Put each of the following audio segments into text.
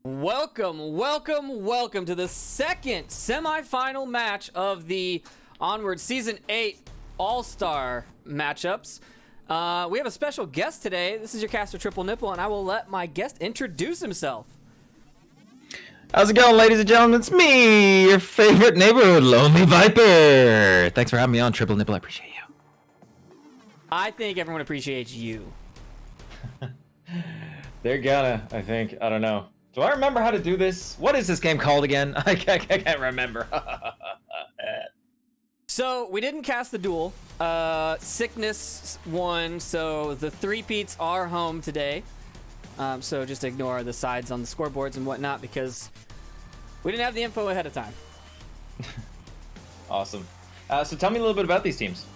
Welcome to the second semifinal match of the Onward Season 8 All-Star matchups. We have a special guest today. This is your caster, Triple Nipple, and I will let my guest introduce himself. How's it going, ladies and gentlemen? It's me, your favorite neighborhood Lonely Viper. Thanks for having me on, Triple Nipple. I appreciate you. I think everyone appreciates you. They're gonna, I think. I don't know. Do I remember how to do this? What is this game called again? I can't remember. So, we didn't cast the duel. Sickness won, so the Threepeats are home today. So just ignore the sides on the scoreboards and whatnot because we didn't have the info ahead of time. Awesome. So tell me a little bit about these teams.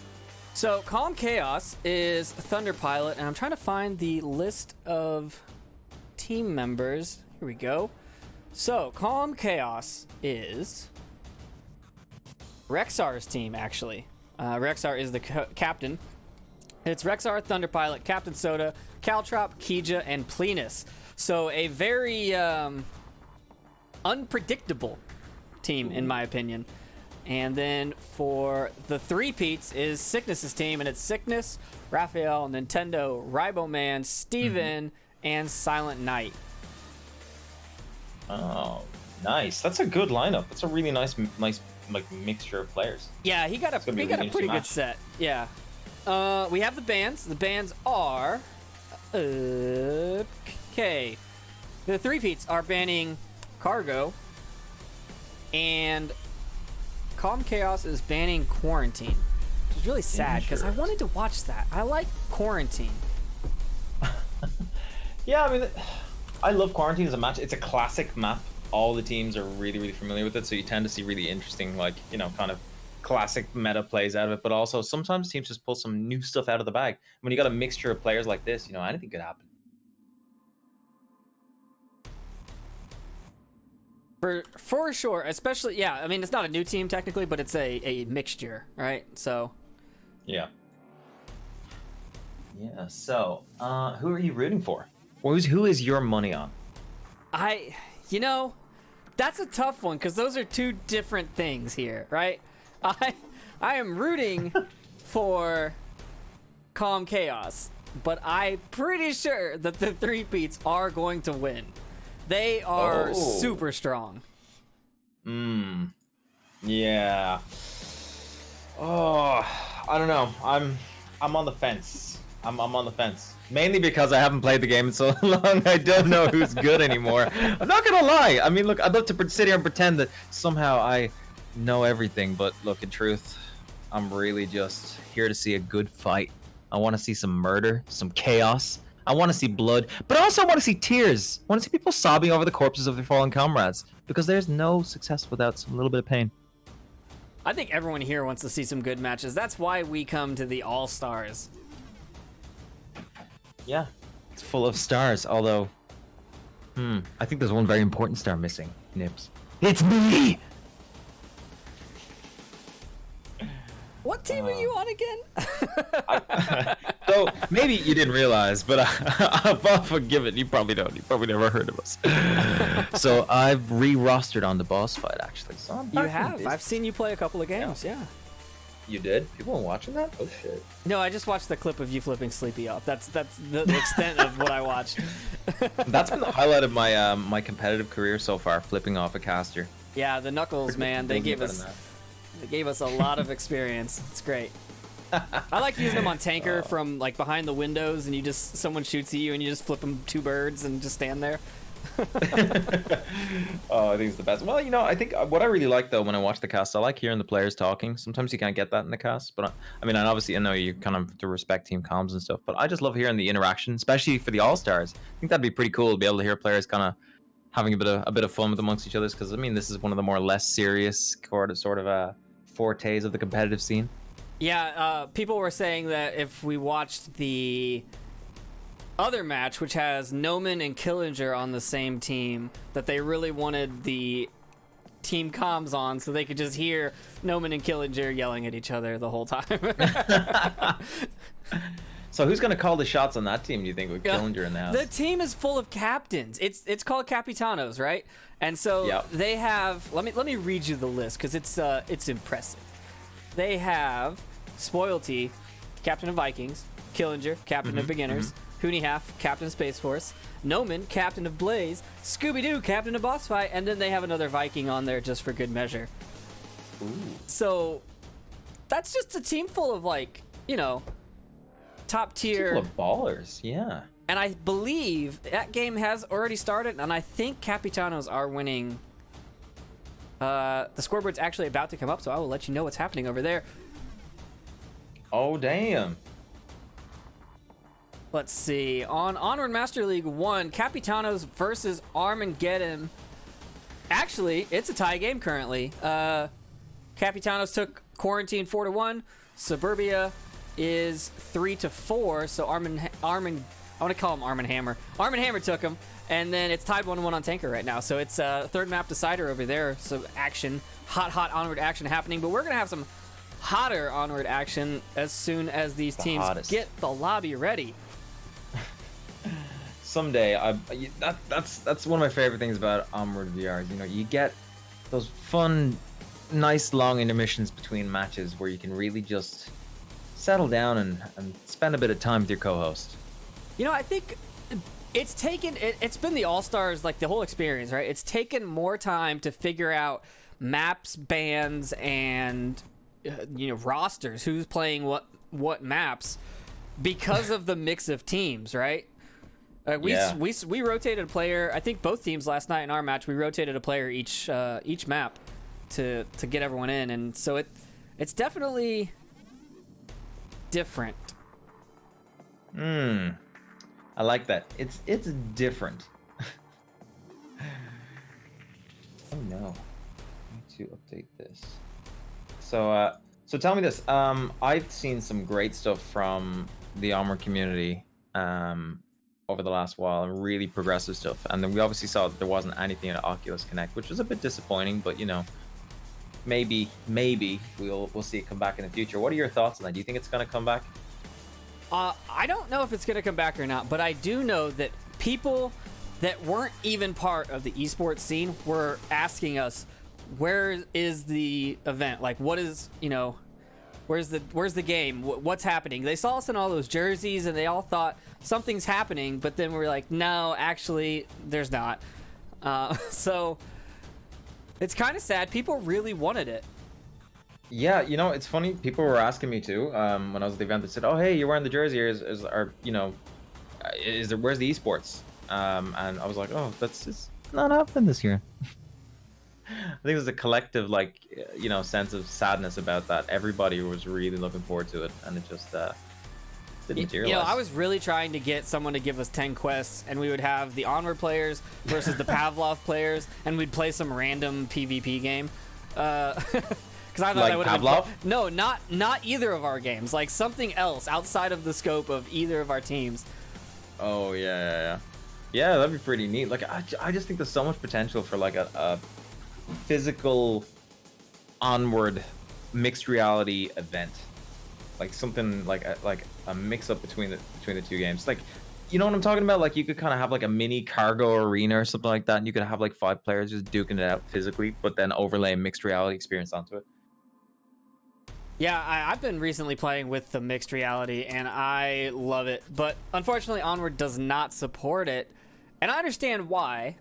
So Calm Chaos is Thunder Pilot, and I'm trying to find the list of team members. Here we go. So Calm Chaos is Rexar's team, actually. Rexar is the captain. It's Rexar, Thunder Pilot, Captain Soda, Caltrop, Kija, and Plenus. So a very unpredictable team, in my opinion. And then for the Threepeats is Sickness's team, and it's Sickness, Raphael, Nintendo, Riboman, Steven, and Silent Knight. Oh, nice. That's a good lineup. That's a really nice like mixture of players. Yeah, he got a pretty good set. Yeah. We have the bands. The bands are okay. The Threepeats are banning Cargo, and Calm Chaos is banning Quarantine, which is really sad because I wanted to watch that. I like Quarantine. Yeah, I mean, I love Quarantine as a match. It's a classic map. All the teams are really familiar with it, so you tend to see really interesting, like, you know, kind of classic meta plays out of it. But also sometimes teams just pull some new stuff out of the bag. When you got a mixture of players like this, you know, anything could happen. For sure, especially, yeah, I mean, it's not a new team technically, but it's a mixture, right? So yeah, so who are you rooting for? Who is your money on? You know, that's a tough one because those are two different things here, right? I am rooting for Calm Chaos, but I'm pretty sure that the Threepeats are going to win. They are super strong. Yeah. Oh, I don't know. I'm on the fence. I'm on the fence. Mainly because I haven't played the game in so long, I don't know who's good anymore. I'm not gonna lie. I mean, look, I'd love to sit here and pretend that somehow I know everything, but look, in truth, I'm really just here to see a good fight. I want to see some murder, some chaos. I want to see blood, but also I want to see tears. I want to see people sobbing over the corpses of their fallen comrades, because there's no success without some little bit of pain. I think everyone here wants to see some good matches. That's why we come to the All-Stars. Yeah, it's full of stars, although, I think there's one very important star missing, Nips. It's me! What team are you on again? So, maybe you didn't realize, but I'll forgive it. You probably don't. You probably never heard of us. So, I've re-rostered on the boss fight, actually. So you have? I've seen you play a couple of games, yeah. You did? People are watching that? Oh, shit. No, I just watched the clip of you flipping Sleepy off. That's the extent of what I watched. That's been the highlight of my my competitive career so far, flipping off a caster. Yeah, the Knuckles, man, they gave us a lot of experience. It's great. I like using them on tanker from like behind the windows, and someone shoots at you and you just flip them two birds and just stand there. Oh, I think it's the best. Well, you know, I think what I really like though when I watch the cast, I like hearing the players talking. Sometimes you can't get that in the cast, but I mean, obviously I know you kind of have to respect team comms and stuff, but I just love hearing the interaction, especially for the All-Stars. I think that'd be pretty cool to be able to hear players kind of having a bit of fun with amongst each other, because I mean, this is one of the more less serious sort of fortes of the competitive scene. Yeah, people were saying that if we watched the other match, which has Noman and Killinger on the same team, that they really wanted the team comms on so they could just hear Noman and Killinger yelling at each other the whole time. So who's gonna call the shots on that team? Do you think with Killinger in the house? The team is full of captains. It's called Capitanos, right? And so they have. Let me read you the list because it's impressive. They have Spoilty, captain of Vikings; Killinger, captain of Beginners; Hooney Half, captain of Space Force; Noman, captain of Blaze; Scooby-Doo, captain of Boss Fight, and then they have another Viking on there just for good measure. Ooh. So that's just a team full of top tier Full of ballers, yeah. And I believe that game has already started, and I think Capitanos are winning. The scoreboard's actually about to come up, so I will let you know what's happening over there. Oh, damn. Let's see. On Onward Master League 1, Capitanos versus Armageddon. Actually, it's a tie game currently. Capitanos took Quarantine 4-1. Suburbia is 3-4. So I want to call him Arm & Hammer. Arm & Hammer took him. And then it's tied 1-1 on Tanker right now. So it's third map decider over there. So action, hot Onward action happening. But we're going to have some hotter Onward action as soon as these teams get the lobby ready. Someday, that's one of my favorite things about Onward VR. You know, you get those fun, nice long intermissions between matches where you can really just settle down and spend a bit of time with your co-host. You know, I think it's been the All-Stars, like the whole experience, right? It's taken more time to figure out maps, bands, and rosters, who's playing what maps, because of the mix of teams, right? We rotated a player. I think both teams last night in our match, we rotated a player each map to get everyone in, and so it's definitely different. I like that. It's different. Oh no. I need to update this. So tell me this. I've seen some great stuff from the Onward community over the last while, and really progressive stuff. And then we obviously saw that there wasn't anything at Oculus Connect, which was a bit disappointing, but maybe we'll see it come back in the future. What are your thoughts on that? Do you think it's going to come back? I don't know if it's going to come back or not, but I do know that people that weren't even part of the esports scene were asking us, where is the event? Like, what is, where's the game? What's happening? They saw us in all those jerseys and they all thought something's happening, but then we were like, no, actually, there's not. So it's kind of sad. People really wanted it. Yeah, it's funny. People were asking me too when I was at the event. They said, "Oh, hey, you're wearing the jersey. Where's the esports?" And I was like, "Oh, it's not happening this year." I think there's a collective sense of sadness about that. Everybody was really looking forward to it, and it just didn't materialize. I was really trying to get someone to give us 10 quests, and we would have the Onward players versus the Pavlov players, and we'd play some random PvP game. Because I thought that would have Pavlov? been no, not either of our games. Like something else outside of the scope of either of our teams. Oh yeah, that'd be pretty neat. Like I just think there's so much potential for like a physical Onward mixed reality event, like something like a mix up between the two games. Like, you know what I'm talking about? Like you could kind of have like a mini cargo arena or something like that, and you could have like 5 players just duking it out physically, but then overlay a mixed reality experience onto it. Yeah, I've been recently playing with the mixed reality, and I love it. But unfortunately, Onward does not support it, and I understand why.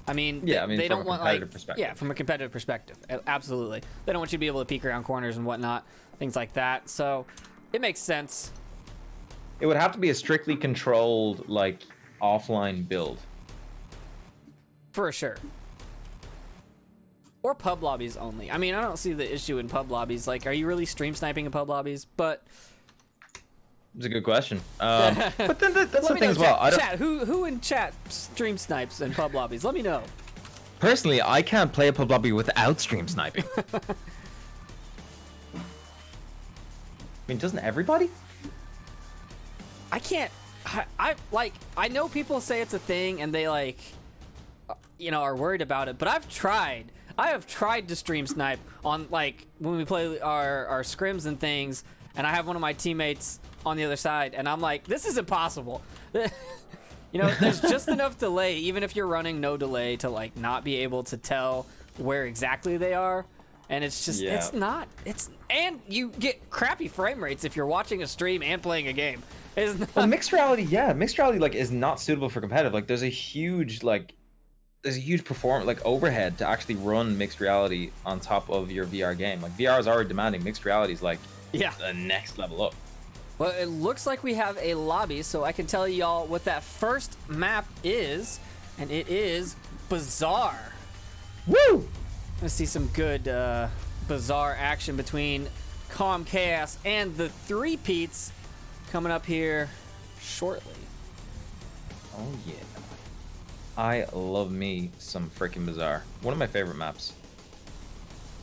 I mean, they don't want perspective. Yeah, from a competitive perspective, absolutely. They don't want you to be able to peek around corners and whatnot, things like that. So it makes sense. It would have to be a strictly controlled, offline build. For sure. Or pub lobbies only. I mean, I don't see the issue in pub lobbies. Like, are you really stream sniping in pub lobbies? But it's a good question. But then that's the thing as well. Chat, who in chat stream snipes in pub lobbies? Let me know. Personally, I can't play a pub lobby without stream sniping. I mean, doesn't everybody? I can't. I know people say it's a thing and they are worried about it, but I have tried to stream snipe on when we play our scrims and things, and I have one of my teammates on the other side, and I'm like, this is impossible. You know, there's just enough delay, even if you're running no delay, to like not be able to tell where exactly they are. And it's just, and you get crappy frame rates if you're watching a stream and playing a game. Well, mixed reality, like is not suitable for competitive. Like there's a huge performance, like overhead to actually run mixed reality on top of your VR game. Like VR is already demanding, mixed reality is like the next level up. Well, it looks like we have a lobby, so I can tell y'all what that first map is, and it is Bazaar. Woo! Let's see some good Bazaar action between Calm Chaos and the Threepeats coming up here shortly. Oh yeah. I love me some freaking Bazaar. One of my favorite maps.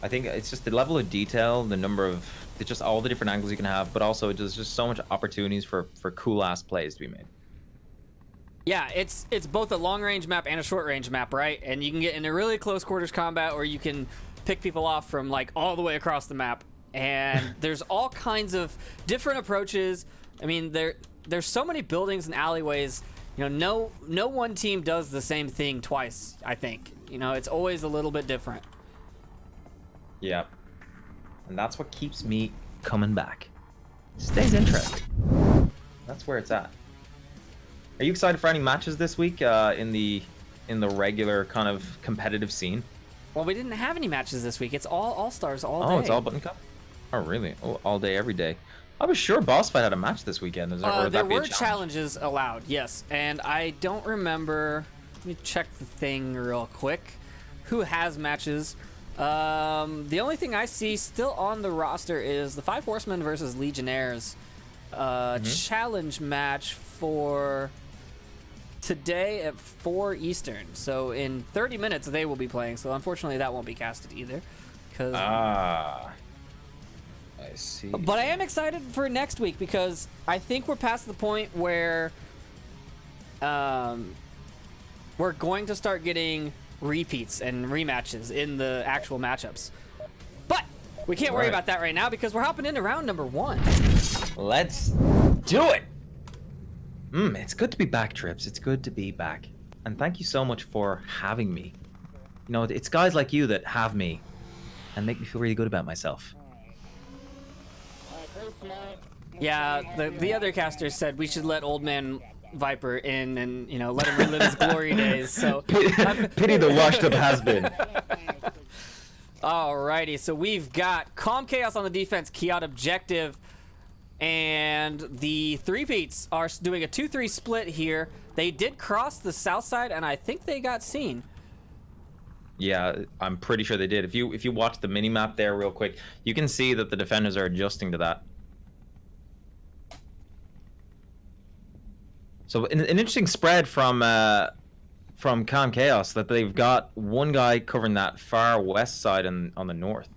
I think it's just the level of detail, the number of, it's just all the different angles you can have, but also there's just so much opportunities for cool ass plays to be made. Yeah, it's both a long range map and a short range map, right? And you can get into really close quarters combat, or you can pick people off from like all the way across the map. And there's all kinds of different approaches. I mean, there's so many buildings and alleyways. You know, no one team does the same thing twice, I think. You know, it's always a little bit different. Yeah. And that's what keeps me coming back. Stays interesting. That's where it's at. Are you excited for any matches this week in the regular kind of competitive scene? Well, we didn't have any matches this week. It's all All-Stars all day. Oh, it's all Button Cup? Oh, really? Oh, all day, every day. I was sure Boss Fight had a match this weekend. There were challenges allowed, yes. And I don't remember. Let me check the thing real quick. Who has matches? The only thing I see still on the roster is the Five Horsemen versus Legionnaires challenge match for today at 4 Eastern. So in 30 minutes they will be playing. So unfortunately that won't be casted either. I see. But I am excited for next week because I think we're past the point where we're going to start getting repeats and rematches in the actual matchups. But we can't worry about that right now because we're hopping into round number 1. Let's do it. It's good to be back, Trips. It's good to be back. And thank you so much for having me. You know, it's guys like you that have me and make me feel really good about myself. Yeah, the other casters said we should let Old Man Viper in and, you know, let him relive his glory days. So pity the washed up has-been. Alrighty, so we've got Calm Chaos on the defense, Kiat Objective, and the Threepeats are doing a 2-3 split here. They did cross the south side, and I think they got seen. Yeah, I'm pretty sure they did. If you watch the mini map there real quick, you can see that the defenders are adjusting to that. So an interesting spread from Calm Chaos that they've got one guy covering that far west side and on the north.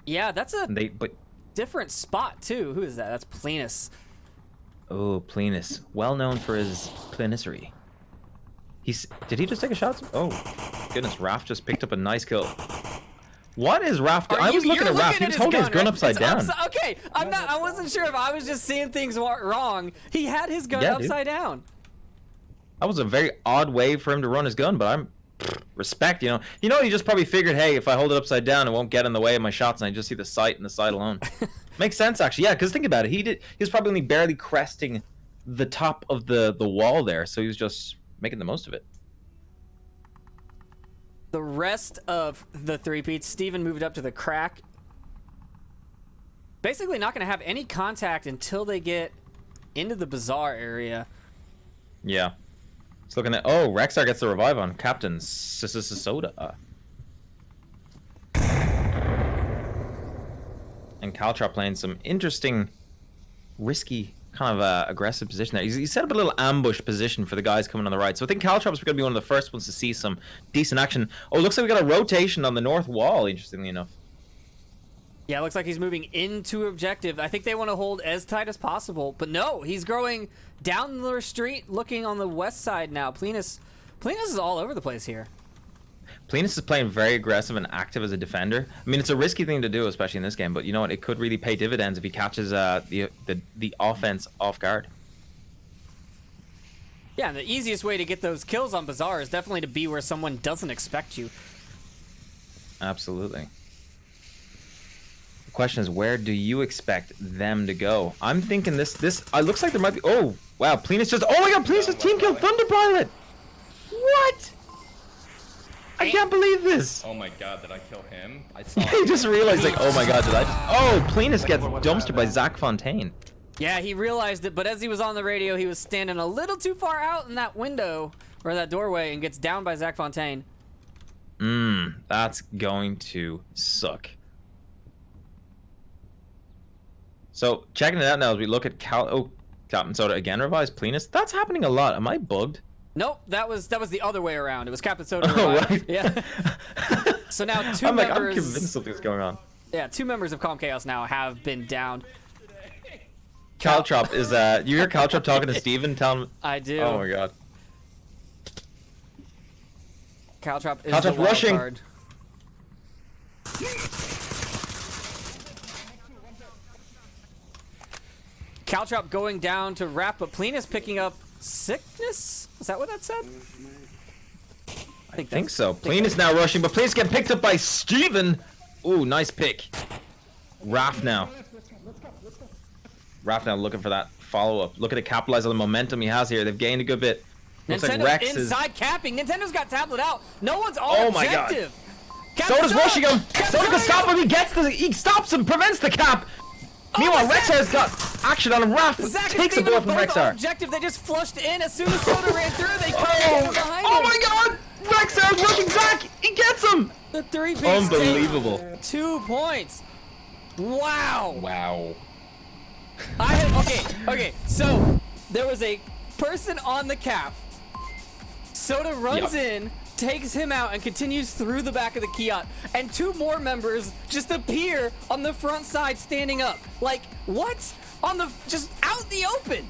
Yeah, that's a different spot too. Who is that? That's Plenus. Oh, Plenus, well known for his plenissery. Did he just take a shot? Oh, goodness, Raph just picked up a nice kill. What is Raph doing? I was looking at Raph. He was holding his gun upside down. Okay, I wasn't sure if I was just seeing things wrong. He had his gun upside down. That was a very odd way for him to run his gun, but respect, you know. He just probably figured, hey, if I hold it upside down, it won't get in the way of my shots, and I just see the sight and the sight alone. Makes sense, actually. Yeah, because think about it. He was probably only barely cresting the top of the wall there, so he was just making the most of it. The rest of the Threepeats, Steven moved up to the crack. Basically not going to have any contact until they get into the Bazaar area. Yeah. It's looking at... Oh, Rexar gets the revive on Captain Soda. And Caltrop playing some interesting, risky, kind of aggressive position there. He set up a little ambush position for the guys coming on the right. So I think Caltrop's going to be one of the first ones to see some decent action. Oh, it looks like we got a rotation on the north wall, interestingly enough. Yeah, it looks like he's moving into objective. I think they want to hold as tight as possible. But no, he's growing down the street, looking on the west side now. Plenus is all over the place here. Plenus is playing very aggressive and active as a defender. I mean, it's a risky thing to do, especially in this game, but you know what? It could really pay dividends if he catches the offense off guard. Yeah, and the easiest way to get those kills on Bazaar is definitely to be where someone doesn't expect you. Absolutely. The question is, where do you expect them to go? I'm thinking this looks like there might be. Oh wow, Plenus just. Oh my God, Plenus just team killed Thunderpilot. What? I can't believe this. Oh my God, did I kill him? I saw. He just realized, like, oh my God, did I just? Oh, Plenus gets dumpstered by Zach Fontaine. Yeah, he realized it, but as he was on the radio, he was standing a little too far out in that window or that doorway and gets downed by Zach Fontaine. That's going to suck. So checking it out now as we look at Captain Soda again revised Plenus. That's happening a lot. Am I bugged? Nope, that was the other way around. It was Captain Soda revived. Right. Yeah. So now I'm convinced something's going on. Yeah, 2 members of Calm Chaos now have been downed. Caltrop is you hear Caltrop talking to Steven? Tell him. I do. Oh my God. Caltrop is Caltrop's the wild rushing. card. Caltrop going down to wrap, but Plenus picking up sickness? Is that what that said? I think so. Plenus now rushing, but Plenus getting picked up by Steven. Ooh, nice pick. Raph now. Raph now looking for that follow-up. Looking to capitalize on the momentum he has here. They've gained a good bit. Looks Nintendo's like Rex inside capping. Nintendo's got tablet out. No one's on Oh my God. objective. Soda's rushing him. Soda can stop him. He stops him, prevents the cap. Meanwhile, Rexar's got action on him. Raph Zach takes a ball from Rexar. Objective. They just flushed in as soon as Soda ran through. They come behind him. Oh my God! Rexar's rushing Zach. He gets him. The Threepeats Unbelievable. take 2 points. Wow. Wow. Okay. So there was a person on the cap. Soda runs in, takes him out, and continues through the back of the kiosk. And 2 more members just appear on the front side, standing up. Like what? Just out in the open.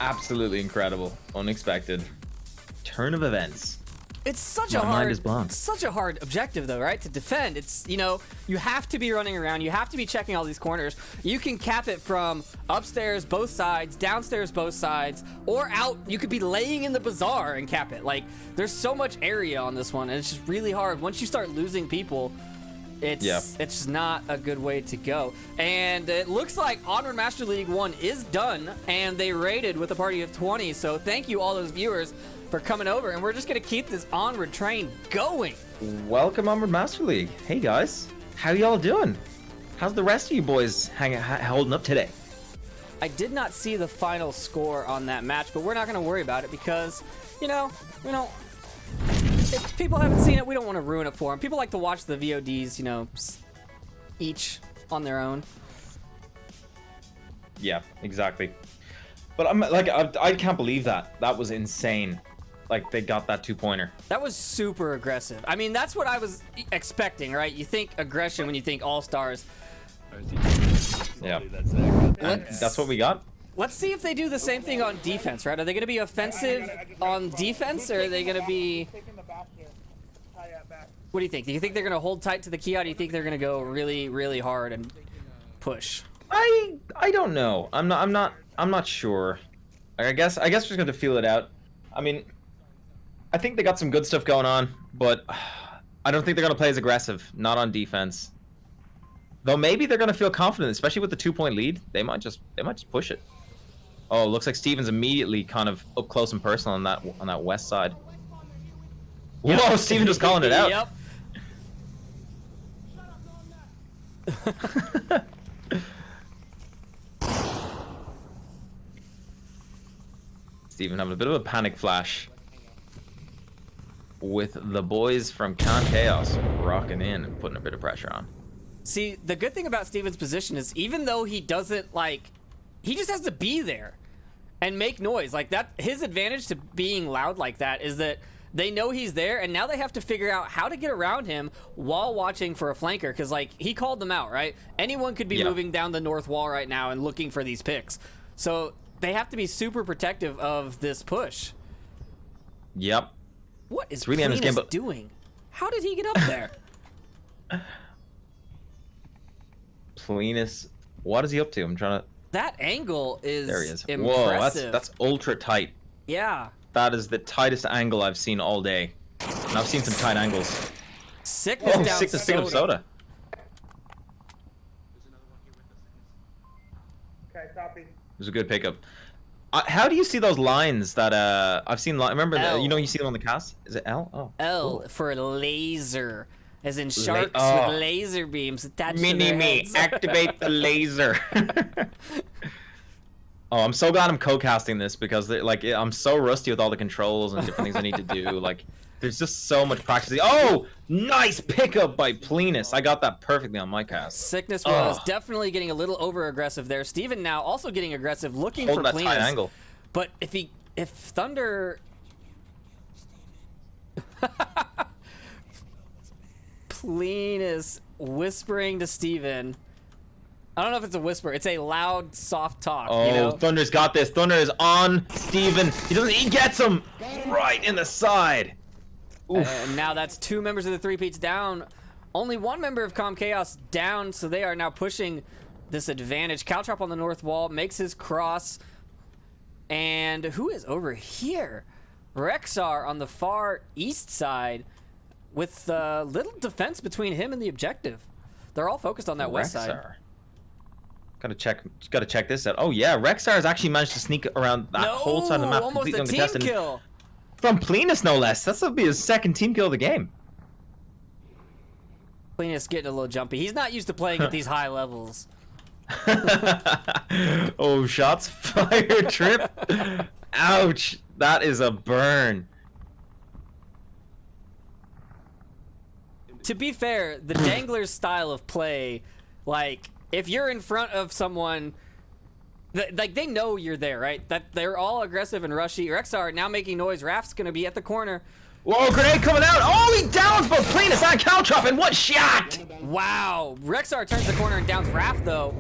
Absolutely incredible. Unexpected. Turn of events. It's such My a mind is blown. such a hard objective though, right? To defend. It's, you have to be running around, you have to be checking all these corners. You can cap it from upstairs both sides, downstairs both sides, or out. You could be laying in the bazaar and cap it. Like, there's so much area on this one, and it's just really hard. Once you start losing people, it's just not a good way to go. And it looks like Onward Master League 1 is done, and they rated with a party of 20. So thank you all those viewers for coming over, and we're just gonna keep this Onward train going. Welcome Onward Master League. Hey guys, how y'all doing? How's the rest of you boys holding up today? I did not see the final score on that match, but we're not gonna worry about it because, we don't. If people haven't seen it, we don't want to ruin it for them. People like to watch the VODs, each on their own. Yeah, exactly. But I'm like, I can't believe that. That was insane. Like, they got that 2-pointer. That was super aggressive. I mean, that's what I was expecting, right? You think aggression when you think all-stars. Yeah. That's what we got. Let's see if they do the same thing on defense, right? Are they going to be offensive on defense, or are they going to be... What do you think? Do you think they're going to hold tight to the key, or do you think they're going to go really, really hard and push? I don't know. I'm not sure. I guess we're just going to feel it out. I mean, I think they got some good stuff going on, but I don't think they're going to play as aggressive. Not on defense. Though maybe they're going to feel confident, especially with the 2-point lead. They might just push it. Oh, looks like Steven's immediately kind of up close and personal on that west side. Yep. Whoa, Steven just calling it out. Yep. Steven having a bit of a panic flash with the boys from Con Chaos rocking in and putting a bit of pressure on. See, the good thing about Steven's position is even though he doesn't, he just has to be there and make noise. Like, that, his advantage to being loud like that is that they know he's there, and now they have to figure out how to get around him while watching for a flanker, because, he called them out, right? Anyone could be moving down the north wall right now and looking for these picks. So they have to be super protective of this push. Yep. What is really Plenus doing? How did he get up there? Plinus, what is he up to? I'm trying to. That angle is There he is. impressive. Whoa, that's ultra tight. Yeah. That is the tightest angle I've seen all day. And I've seen some tight angles. Sickness Oh, down sickness picking up soda. Okay, copy. It was a good pickup. How do you see those lines that I've seen? Remember, you know, you see them on the cast. Is it L? Oh. L Cool. for laser, as in sharks oh. with laser beams attached to Mini their me, heads. activate the laser. Oh, I'm so glad I'm co-casting this because like I'm so rusty with all the controls and different things I need to do. Like, there's just so much practice. Oh, nice pickup by Plinus. I got that perfectly on my cast. Sickness was definitely getting a little over aggressive there. Steven now also getting aggressive, looking Holding for that tight Plinus. angle. But if Thunder Plinus whispering to Steven. I don't know if it's a whisper. It's a loud, soft talk. Oh, you know? Thunder's got this. Thunder is on Steven. He gets him right in the side. Oof. And now that's 2 members of the Threepeats down. Only 1 member of Com Chaos down, so they are now pushing this advantage. Caltrop on the north wall makes his cross. And who is over here? Rexar on the far east side with little defense between him and the objective. They're all focused on that west side. Rexar. Gotta check this out. Oh yeah, Rexar has actually managed to sneak around that whole side of the map. Almost a completely team uncontested. kill. From Plinus, no less. That'll be his 2nd team kill of the game. Plinus getting a little jumpy. He's not used to playing at these high levels. Oh, shots fired, Trip. Ouch. That is a burn. To be fair, the Dangler's style of play, like, if you're in front of someone, like, they know you're there, right? That they're all aggressive and rushy. Rexar now making noise. Raft's gonna be at the corner. Whoa, grenade coming out. Oh, he downs both Plinus and Caltrop in one shot. Wow. Rexar turns the corner and downs Raft, though.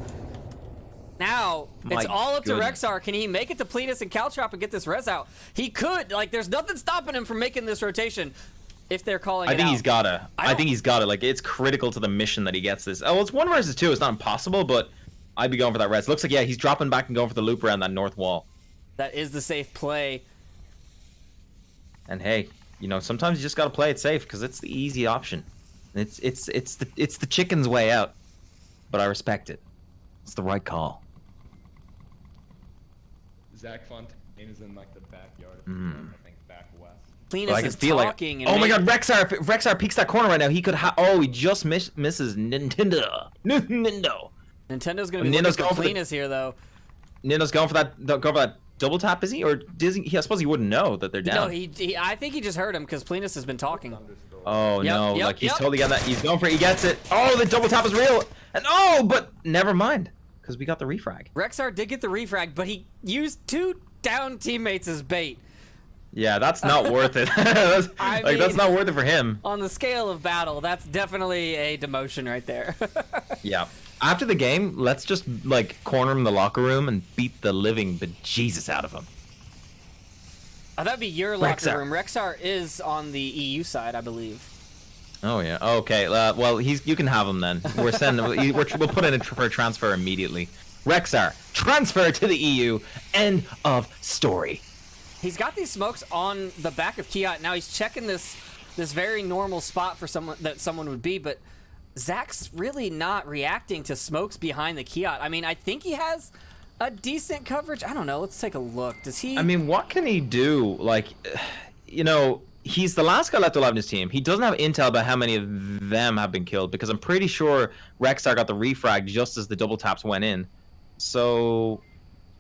Now, it's all up to Rexar. Can he make it to Plinus and Caltrop and get this res out? He could. Like, there's nothing stopping him from making this rotation if they're calling it out. I think he's gotta. Like, it's critical to the mission that he gets this. Oh, well, it's 1 versus 2. It's not impossible, but I'd be going for that res. Looks like, yeah, he's dropping back and going for the loop around that north wall. That is the safe play. And hey, you know, sometimes you just gotta play it safe because it's the easy option. It's the chicken's way out. But I respect it. It's the right call. Zach Fontaine is in like the backyard. I think back west. Plinus I can is feel talking. like, oh my God, Rexar! If Rexar peeks that corner right now, he could. He just misses Nintendo. Nintendo's gonna be looking for Plinus here, though. Nintendo's going for that double tap, is he? Or does he? I suppose he wouldn't know that they're down. No, I think he just heard him because Plinus has been talking. Oh no! Like he's totally got that. He's going for it. He gets it. Oh, the double tap is real. And but never mind, because we got the refrag. Rexar did get the refrag, but he used 2 down teammates as bait. Yeah, that's not worth it. That's not worth it for him. On the scale of battle, that's definitely a demotion right there. Yeah. After the game, let's just like corner him in the locker room and beat the living bejesus out of him. Oh, that'd be your locker room. Rexar is on the EU side, I believe. Oh yeah. Okay. Well, you can have him then. We'll put in for a transfer immediately. Rexar, transfer to the EU. End of story. He's got these smokes on the back of Kiat. Now he's checking this very normal spot for someone would be, but Zach's really not reacting to smokes behind the Kiat. I mean, I think he has a decent coverage. I don't know. Let's take a look. Does he? I mean, what can he do? Like, you know, he's the last guy left alive in his team. He doesn't have intel about how many of them have been killed because I'm pretty sure Rexar got the refrag just as the double taps went in. So,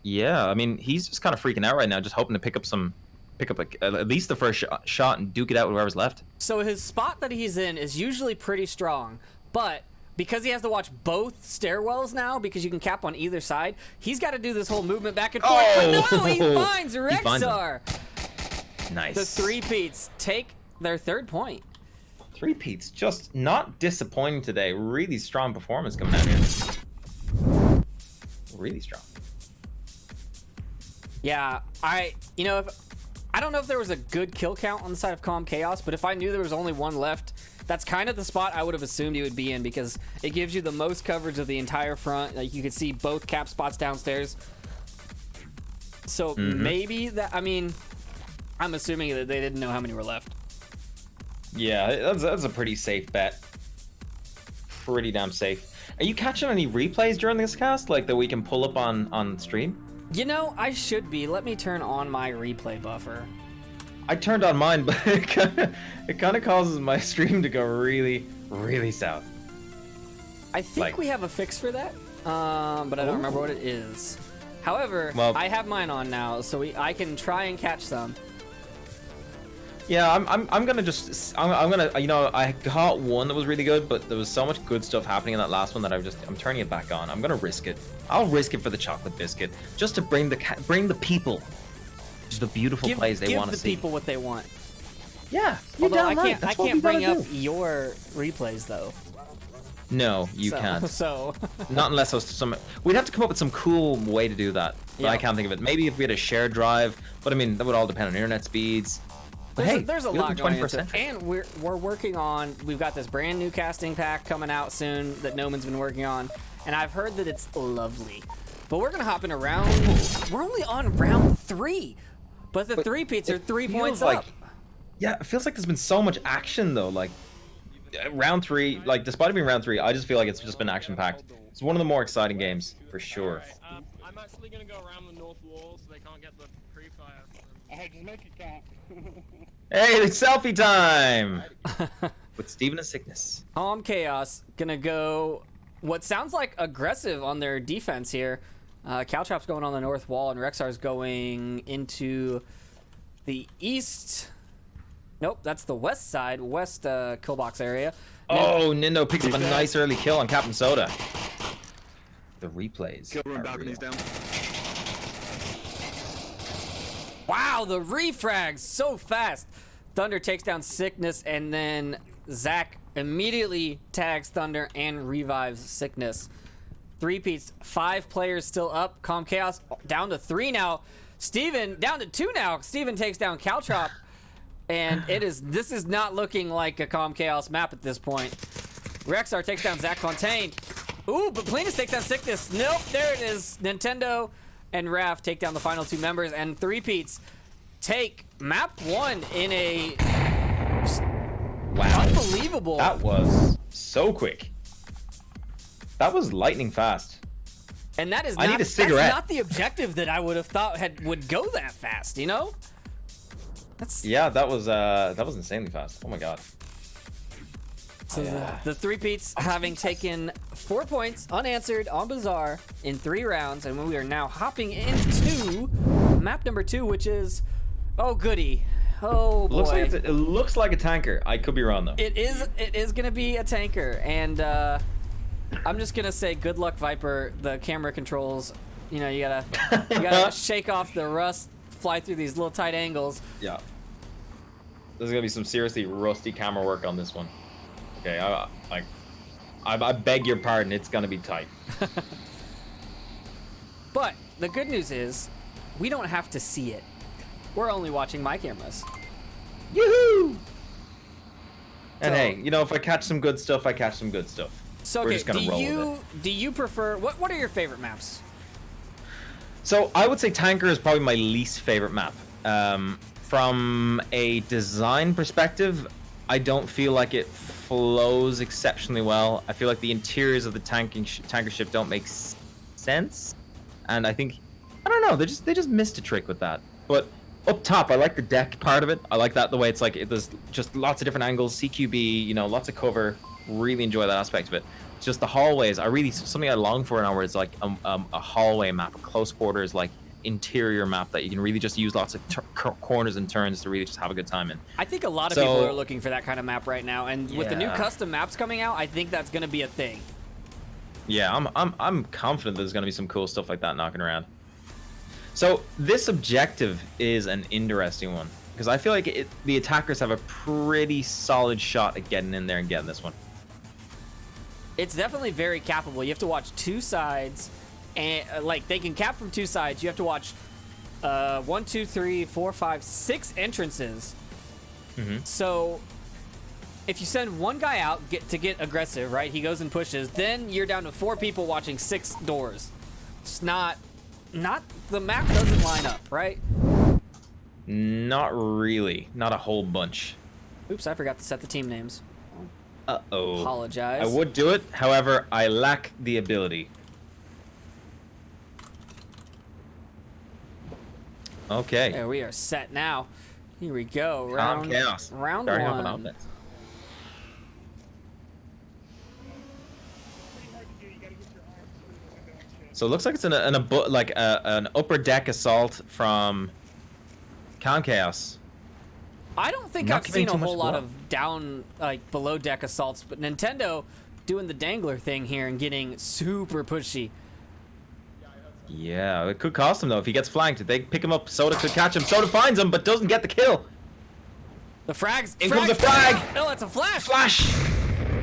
yeah, I mean, he's just kind of freaking out right now, just hoping to pick up at least the first shot and duke it out with whoever's left. So his spot that he's in is usually pretty strong, but because he has to watch both stairwells now, because you can cap on either side, he's got to do this whole movement back and forth. Oh! But no, he finds Rexar. Nice. The Threepeats take their 3rd point. Threepeats just not disappointing today. Really strong performance coming out here. Really strong. Yeah, I I don't know if there was a good kill count on the side of Calm Chaos, but if I knew there was only one left, that's kind of the spot I would have assumed he would be in, because it gives you the most coverage of the entire front. Like, you could see both cap spots downstairs. So maybe that, I mean, I'm assuming that they didn't know how many were left. Yeah, that's a pretty safe bet. Pretty damn safe. Are you catching any replays during this cast, like that we can pull up on stream? You know, I should be. Let me turn on my replay buffer. I turned on mine, but it kind of causes my stream to go really, really south. I think we have a fix for that, but I don't remember what it is. However, I have mine on now, so I can try and catch some. Yeah, I'm gonna just I'm gonna, you know, I got one that was really good, but there was so much good stuff happening in that last one that I'm turning it back on. I'm gonna risk it. I'll risk it for the chocolate biscuit, just to bring the people to the beautiful plays they want to see. Give the people what they want. Yeah, although I can't bring up your replays though. No, you can't. So not unless we'd have to come up with some cool way to do that. But I can't think of it. Maybe if we had a shared drive, but I mean that would all depend on internet speeds. There's a lot going into it. And we're working on, we've got this brand new casting pack coming out soon that Noman's been working on, and I've heard that it's lovely. But we're gonna hop into we're only on round 3, but the Threepeats are 3 points up. Yeah, it feels like there's been so much action though. Like round 3, like despite it being round 3, I just feel like it's just been action packed. It's one of the more exciting games for sure. I'm actually gonna go around the north wall so they can't get the pre-fire. Hey, just make it count. Hey, it's selfie time! With Steven and Sickness. Calm Chaos gonna go what sounds like aggressive on their defense here. Caltrop's going on the north wall, and Rexar's going into the east. Nope, that's the west side, west killbox area. Oh, Nindo picks up a nice early kill on Captain Soda. The replays. Kill room balconies down. Wow, the refrags so fast. Thunder takes down Sickness, and then Zach immediately tags Thunder and revives Sickness. Threepeats, 5 players still up. Calm Chaos down to 3 now. Steven down to 2 now. Steven takes down Caltrop. And this is not looking like a Calm Chaos map at this point. Rexar takes down Zach Fontaine. Ooh, but Plenus takes down Sickness. Nope, there it is. Nintendo and Raph take down the final 2 members, and Threepeats take map 1 in a unbelievable. That was so quick. That was lightning fast. And that is I not, need a cigarette. That's not the objective that I would have thought would go that fast, you know? Yeah, that was insanely fast. Oh my god. So the Threepeats having taken 4 points unanswered on Bazaar in 3 rounds, and we are now hopping into map number 2, which is, oh goody, oh boy. It looks like a tanker. I could be wrong though. It is gonna be a tanker, and I'm just gonna say good luck, Viper. The camera controls, you know, you gotta shake off the rust, fly through these little tight angles. Yeah. There's gonna be some seriously rusty camera work on this one. Okay, I beg your pardon. It's gonna be tight. But the good news is, we don't have to see it. We're only watching my cameras. Yoo-hoo! And hey, you know, if I catch some good stuff, I catch some good stuff. So we're just gonna roll with it. Do you prefer what are your favorite maps? So I would say Tanker is probably my least favorite map. From a design perspective, I don't feel like it flows exceptionally well. I feel like the interiors of the tanker ship don't make sense, and I think, I don't know, they just missed a trick with that. But up top, I like the deck part of it. I like that the way it's like there's just lots of different angles, CQB, you know, lots of cover. Really enjoy that aspect of it. It's just the hallways. Something I long for in Onward is like a hallway map, a close quarters like interior map that you can really just use lots of corners and turns to really just have a good time in. I think a lot of people are looking for that kind of map right now, and with the new custom maps coming out, I think that's going to be a thing. Yeah, I'm confident there's going to be some cool stuff like that knocking around. So this objective is an interesting one because I feel like the attackers have a pretty solid shot at getting in there and getting this one. It's definitely very capable. You have to watch 2 sides, and like they can cap from 2 sides. You have to watch 1, 2, 3, 4, 5, 6 entrances. Mhm. So if you send one guy out to get aggressive, right? He goes and pushes. Then you're down to 4 people watching 6 doors. It's not the map doesn't line up, right? Not really. Not a whole bunch. Oops, I forgot to set the team names. Uh-oh. Apologize. I would do it, however, I lack the ability. Okay. There we are set now. Here we go. Calm chaos. Round Starting off on 1. offense. So it looks like it's an upper deck assault from Calm Chaos. I don't think Not I've giving seen a too much whole lot love. of down, like, below deck assaults, but Nintendo doing the dangler thing here and getting super pushy. Yeah, it could cost him though if he gets flanked. If they pick him up, Soda could catch him. Soda finds him, but doesn't get the kill. The frags. In comes the frag. No, it's a flash. Flash.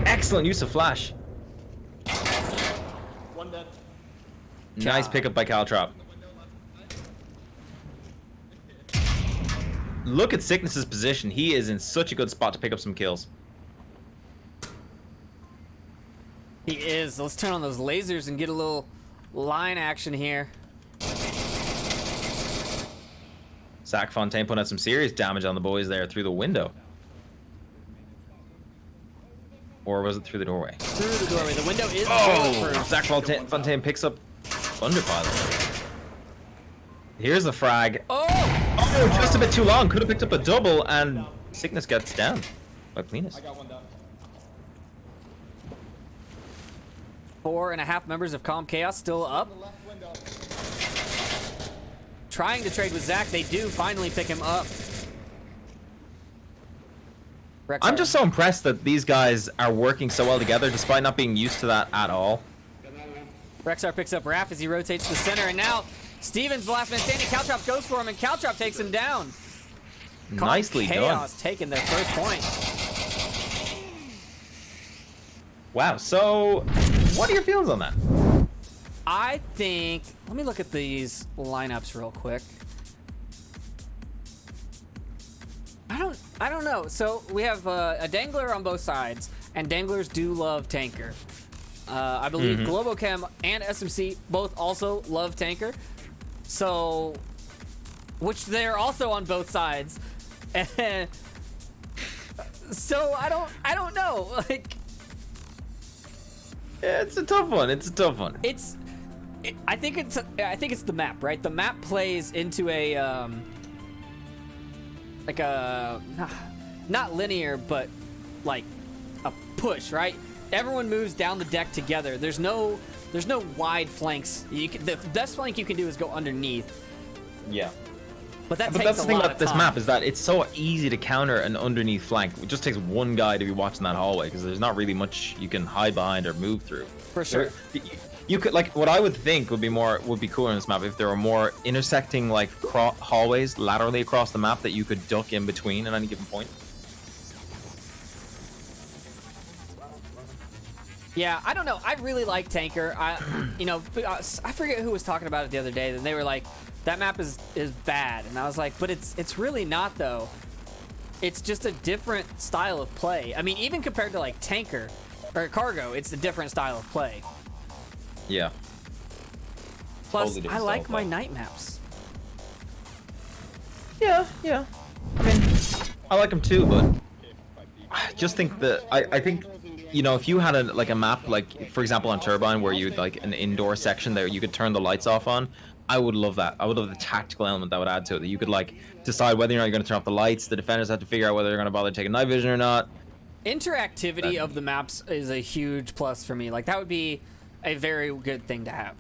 Excellent use of flash. One dead. Nice pickup by Caltrop. Look at Sickness's position. He is in such a good spot to pick up some kills. He is. Let's turn on those lasers and get a little line action here. Zach Fontaine putting out some serious damage on the boys there through the window. Or was it through the doorway? Through the doorway. The window is Oh! bulletproof. Zach Fontaine picks up Thunderpilot. Here's the frag. Oh! Oh, just a bit too long. Could have picked up a double, and Sickness gets down by Cleanest. I got one down. 4.5 members of Calm Chaos still up. The left window. Trying to trade with Zach. They do finally pick him up. I'm just so impressed that these guys are working so well together despite not being used to that at all. Rexar picks up Raph as he rotates to the center, and now Steven's the last man standing. Caltrop goes for him, and Caltrop takes him down. Nicely done. Chaos taking their first point. Wow, so what are your feelings on that? I think, let me look at these lineups real quick. I don't know. So we have a Dangler on both sides, and Danglers do love Tanker. I believe Globochem and SMC both also love Tanker. So, which they're also on both sides. So I don't know. Like, Yeah, it's a tough one. It's a tough one. I think it's the map, right? The map plays into a like a not linear, but like a push, right? Everyone moves down the deck together. There's no wide flanks. The best flank you can do is go underneath. Yeah. But that But takes that's a the thing lot about of this time. map is that it's so easy to counter an underneath flank. It just takes one guy to be watching that hallway because there's not really much you can hide behind or move through. For sure. You could like what I would think would be cool in this map if there were more intersecting like hallways laterally across the map that you could duck in between at any given point. Yeah, I don't know. I really like Tanker. I forget who was talking about it the other day. And they were like, that map is bad, and I was like, but it's really not though. It's just a different style of play. I mean, even compared to like Tanker or Cargo, it's a different style of play. Yeah. Plus, Totally different I style like of my play. night maps. Yeah. I mean, I like them too, but I just think that I think if you had a map like for example on Turbine where you like an indoor section that you could turn the lights off on, I would love that. I would love the tactical element that would add to it. That you could like decide whether or not you're going to turn off the lights. The defenders have to figure out whether they're going to bother taking night vision or not. Interactivity of the maps is a huge plus for me. Like that would be a very good thing to have.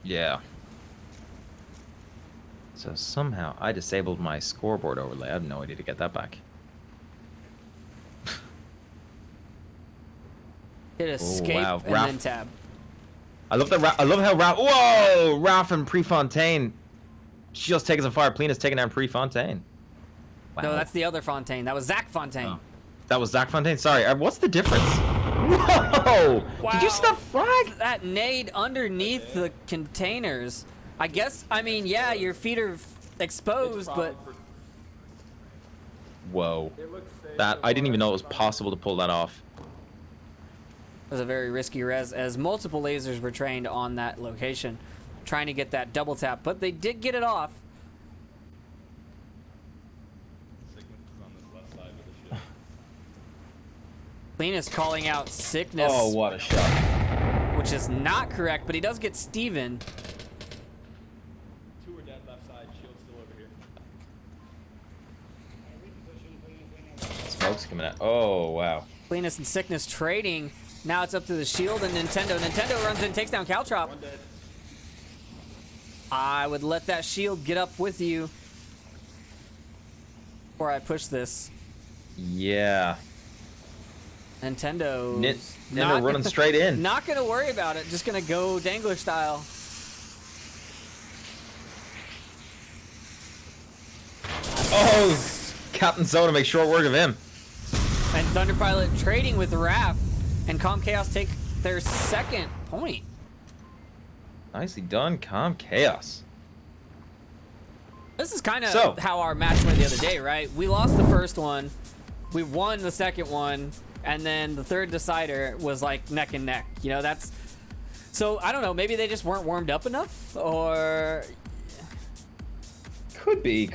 Yeah. So somehow I disabled my scoreboard overlay. I have no idea to get that back. Hit escape wow. and Raph. then tab. I love that. I love how Whoa! Raph and Prefontaine just taking some fire. Plena's taking down Prefontaine. Wow. No, that's the other Fontaine. That was Zach Fontaine. Oh. That was Zach Fontaine. Sorry. What's the difference? Whoa! Wow. Did you see that flag? That nade underneath the containers. I guess, I mean, yeah, your feet are exposed, but Whoa. That I didn't even know it was possible to pull that off. it was a very risky res as multiple lasers were trained on that location, trying to get that double tap, but they did get it off. Sickness is on this left side with the ship. Cleanest calling out Sickness, Oh, what a shot. which is not correct, but he does get Steven. 2 are dead left side. Shield's still over here. Smoke's coming out. Oh, wow. Cleanest and Sickness trading. Now it's up to the Shield and Nintendo. Nintendo runs in, takes down Caltrop. 1 dead. I would let that Shield get up with you before I push this. Yeah. Nintendo. Nintendo running straight in. Not gonna worry about it. Just gonna go Dangler style. Oh, Captain Soda makes short work of him. And Thunder Pilot trading with Raph, and Calm Chaos take their second point. Nicely done, Calm Chaos. This is kind of So- how our match went the other day, right? We lost the first one, we won the second one, and then the third decider was like neck and neck. You know, that's so I don't know. Maybe they just weren't warmed up enough, or Could be.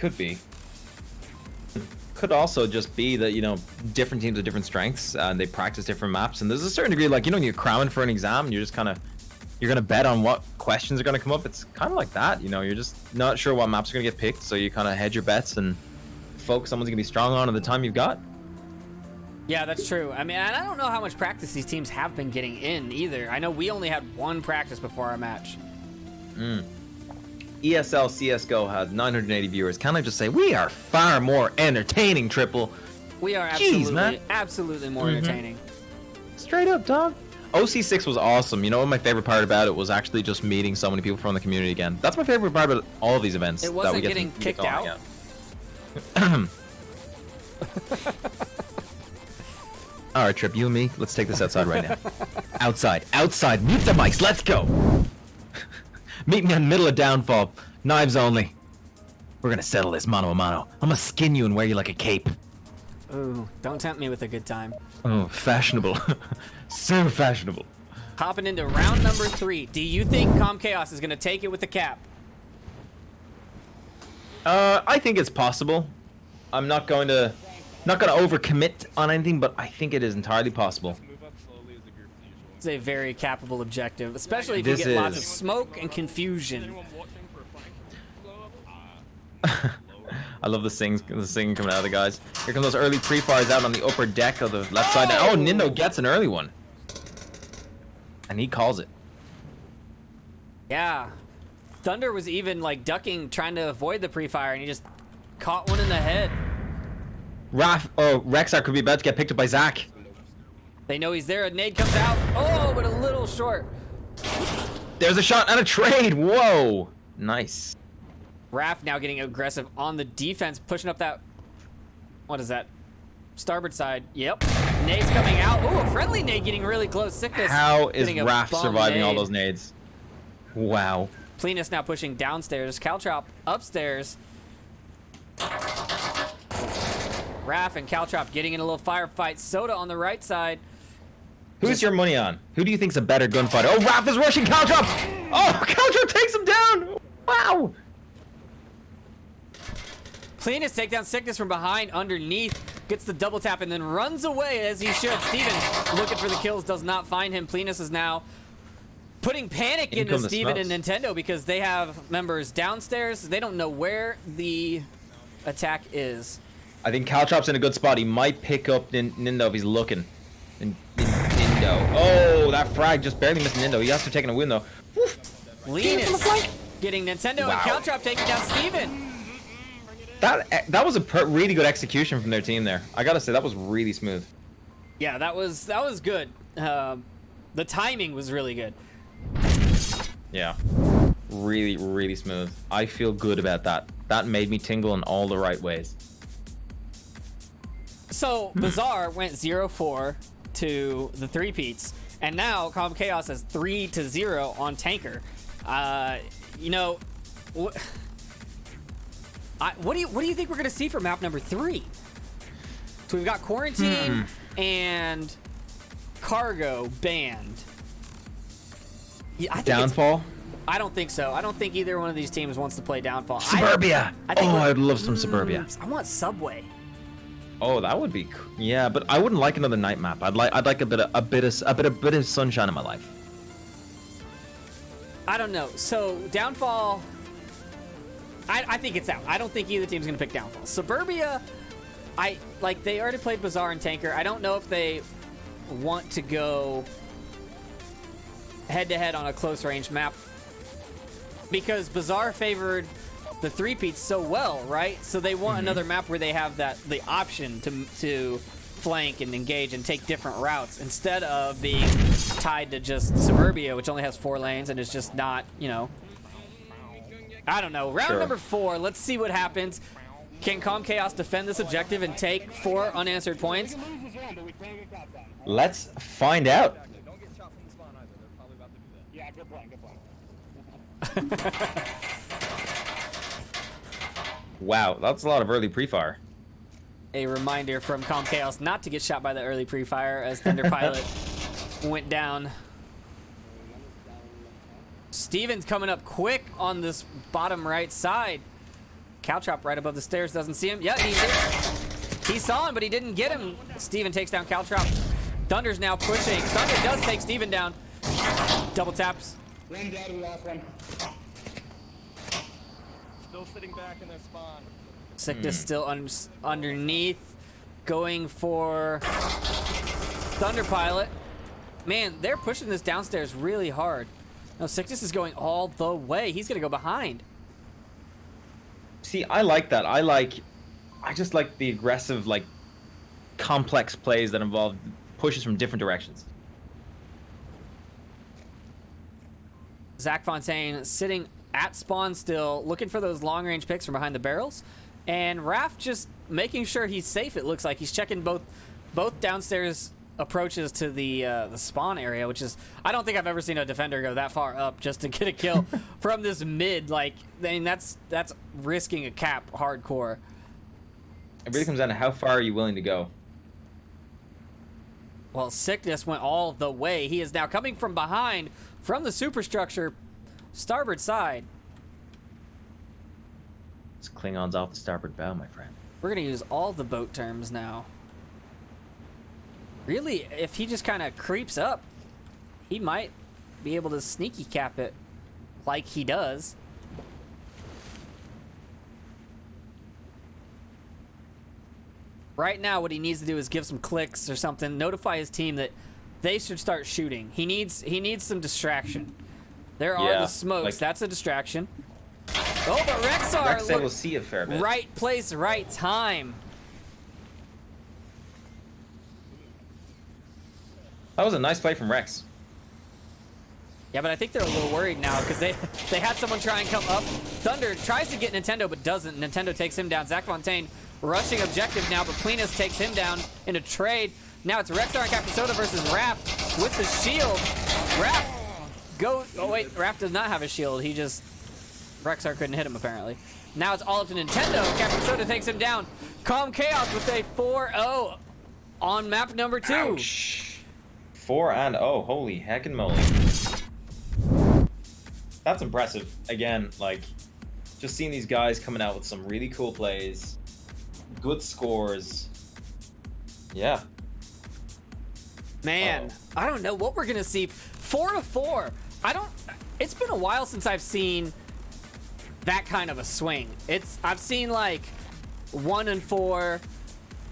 Could also just be that, you know, different teams have different strengths and they practice different maps. And there's a certain degree, like, you know, when you're cramming for an exam and you're just kind of, you're going to bet on what questions are going to come up. It's kind of like that, you know, you're just not sure what maps are going to get picked. So you kind of hedge your bets and focus on what's going to be strong on at the time you've got. yeah, that's true. I mean, and I don't know how much practice these teams have been getting in either. I know we only had one practice before our match. ESL CSGO had 980 viewers. Can I just say, we are far more entertaining, Triple. We are Jeez, man. absolutely more entertaining. Straight up, dog. OC6 was awesome. You know what my favorite part about it was actually just meeting so many people from the community again. That's my favorite part about all of these events. It wasn't that we get getting to kicked going out? again. All right, Trip, you and me, let's take this outside right now. Outside, mute the mics, let's go. Meet me in the middle of Downfall, knives only. We're gonna settle this mano a mano. I'm gonna skin you and wear you like a cape. Ooh, don't tempt me with a good time. Oh, fashionable. So fashionable. Hopping into round number 3. Do you think Calm Chaos is going to take it with the cap? I think it's possible. I'm not going to overcommit on anything, but I think it is entirely possible. Move up slowly as a group as usual. It's a very capable objective, especially if you This get lots of is- smoke and confusion. Anyone watching for a flank blow up? I love the singing coming out of the guys. Here come those early pre-fires out on the upper deck of the left side. Oh, Nindo gets an early one. And he calls it. Yeah. Thunder was even like ducking, trying to avoid the pre-fire, and he just caught one in the head. Rexar could be about to get picked up by Zach. They know he's there. A nade comes out. Oh, but a little short. There's a shot and a trade. Whoa. Nice. Raph now getting aggressive on the defense, pushing up that. What is that? Starboard side. Yep. Nade's coming out. Oh, a friendly nade getting really close. Sickness. How is getting a Raph bum surviving all nade. those nades? Wow. Plenus now pushing downstairs. Caltrop upstairs. Raph and Caltrop getting in a little firefight. Soda on the right side. Who's your money on? Who do you think's a better gunfighter? Oh, Raph is rushing Caltrop! Oh, Caltrop takes him down! Wow! Plenus take down Sickness from behind, underneath, gets the double tap, and then runs away as he should. Steven looking for the kills, does not find him. Plenus is now putting panic In into come the Steven and smokes. Nintendo because they have members downstairs. They don't know where the attack is. I think Caltrop's in a good spot. He might pick up Nindo if he's looking. Nindo. Oh, that frag just barely missed Nindo. He has to take a win though. Woof. Linus getting Nintendo Wow. and Caltrop taking down Steven. That was a really good execution from their team there. I gotta say that was really smooth. Yeah, that was good. The timing was really good. Yeah, really, really smooth. I feel good about that. That made me tingle in all the right ways. So Bazaar went 0-4 to the Threepeats, and now Calm Chaos has 3-0 on Tanker. You know, what do you think we're gonna see for map number 3? So we've got quarantine and cargo banned. Yeah, I think Downfall? I don't think so. I don't think either one of these teams wants to play Downfall. Suburbia! I think I'd love some Suburbia. I want Subway. Oh, that would be yeah, but I wouldn't like another night map. I'd like a bit of sunshine in my life. I don't know. So Downfall, I think it's out. I don't think either team's gonna pick Downfall. Suburbia, they already played Bazaar and Tanker. I don't know if they want to go head-to-head on a close-range map because Bazaar favored the Threepeats so well, right? So they want another map where they have the option to flank and engage and take different routes instead of being tied to just Suburbia, which only has 4 lanes and is just not, I don't know. Round number 4. Let's see what happens. Can Calm Chaos defend this objective and take 4 unanswered points? Let's find out. Don't get shot from the spawn either. They're probably about to do that. Yeah, good plan, good plan. Wow, that's a lot of early pre-fire. A reminder from Calm Chaos not to get shot by the early pre-fire as Thunder Pilot went down. Steven's coming up quick on this bottom right side. Caltrop right above the stairs doesn't see him. Yeah, he saw him, but he didn't get him. Steven takes down Caltrop. Thunder's now pushing. Thunder does take Steven down. Double taps. One dead, we lost one. Still sitting back in their spawn. Sickness still underneath. Going for Thunder Pilot. Man, they're pushing this downstairs really hard. No, Sickness is going all the way. He's going to go behind. See, I like that. I just like the aggressive, complex plays that involve pushes from different directions. Zach Fontaine sitting at spawn still, looking for those long-range picks from behind the barrels. And Raph just making sure he's safe, it looks like. He's checking both downstairs approaches to the spawn area, which is, I don't think I've ever seen a defender go that far up just to get a kill from this mid. That's risking a cap hardcore. It really comes down to how far are you willing to go. Well, Sickness went all the way. He is now coming from behind from the superstructure starboard side. It's Klingons off the starboard bow, my friend. We're going to use all the boat terms now. Really, if he just kind of creeps up, he might be able to sneaky cap it like he does. Right now, what he needs to do is give some clicks or something, notify his team that they should start shooting. He needs some distraction. There are the smokes. That's a distraction. Oh, but Rexar will see a fair bit. Right place, right time. That was a nice play from Rex. Yeah, but I think they're a little worried now because they had someone try and come up. Thunder tries to get Nintendo but doesn't. Nintendo takes him down. Zach Fontaine rushing objective now, but Plinus takes him down in a trade. Now it's Rexar and Captain Soda versus Raph with the shield. Raph oh wait, Raph does not have a shield. Rexar couldn't hit him apparently. Now it's all up to Nintendo. Captain Soda takes him down. Calm Chaos with a 4-0 on map number 2. Ouch. 4-0, holy heckin' moly. That's impressive. Again, just seeing these guys coming out with some really cool plays, good scores. Yeah. Man, I don't know what we're gonna see. 4-4. It's been a while since I've seen that kind of a swing. I've seen 1-4,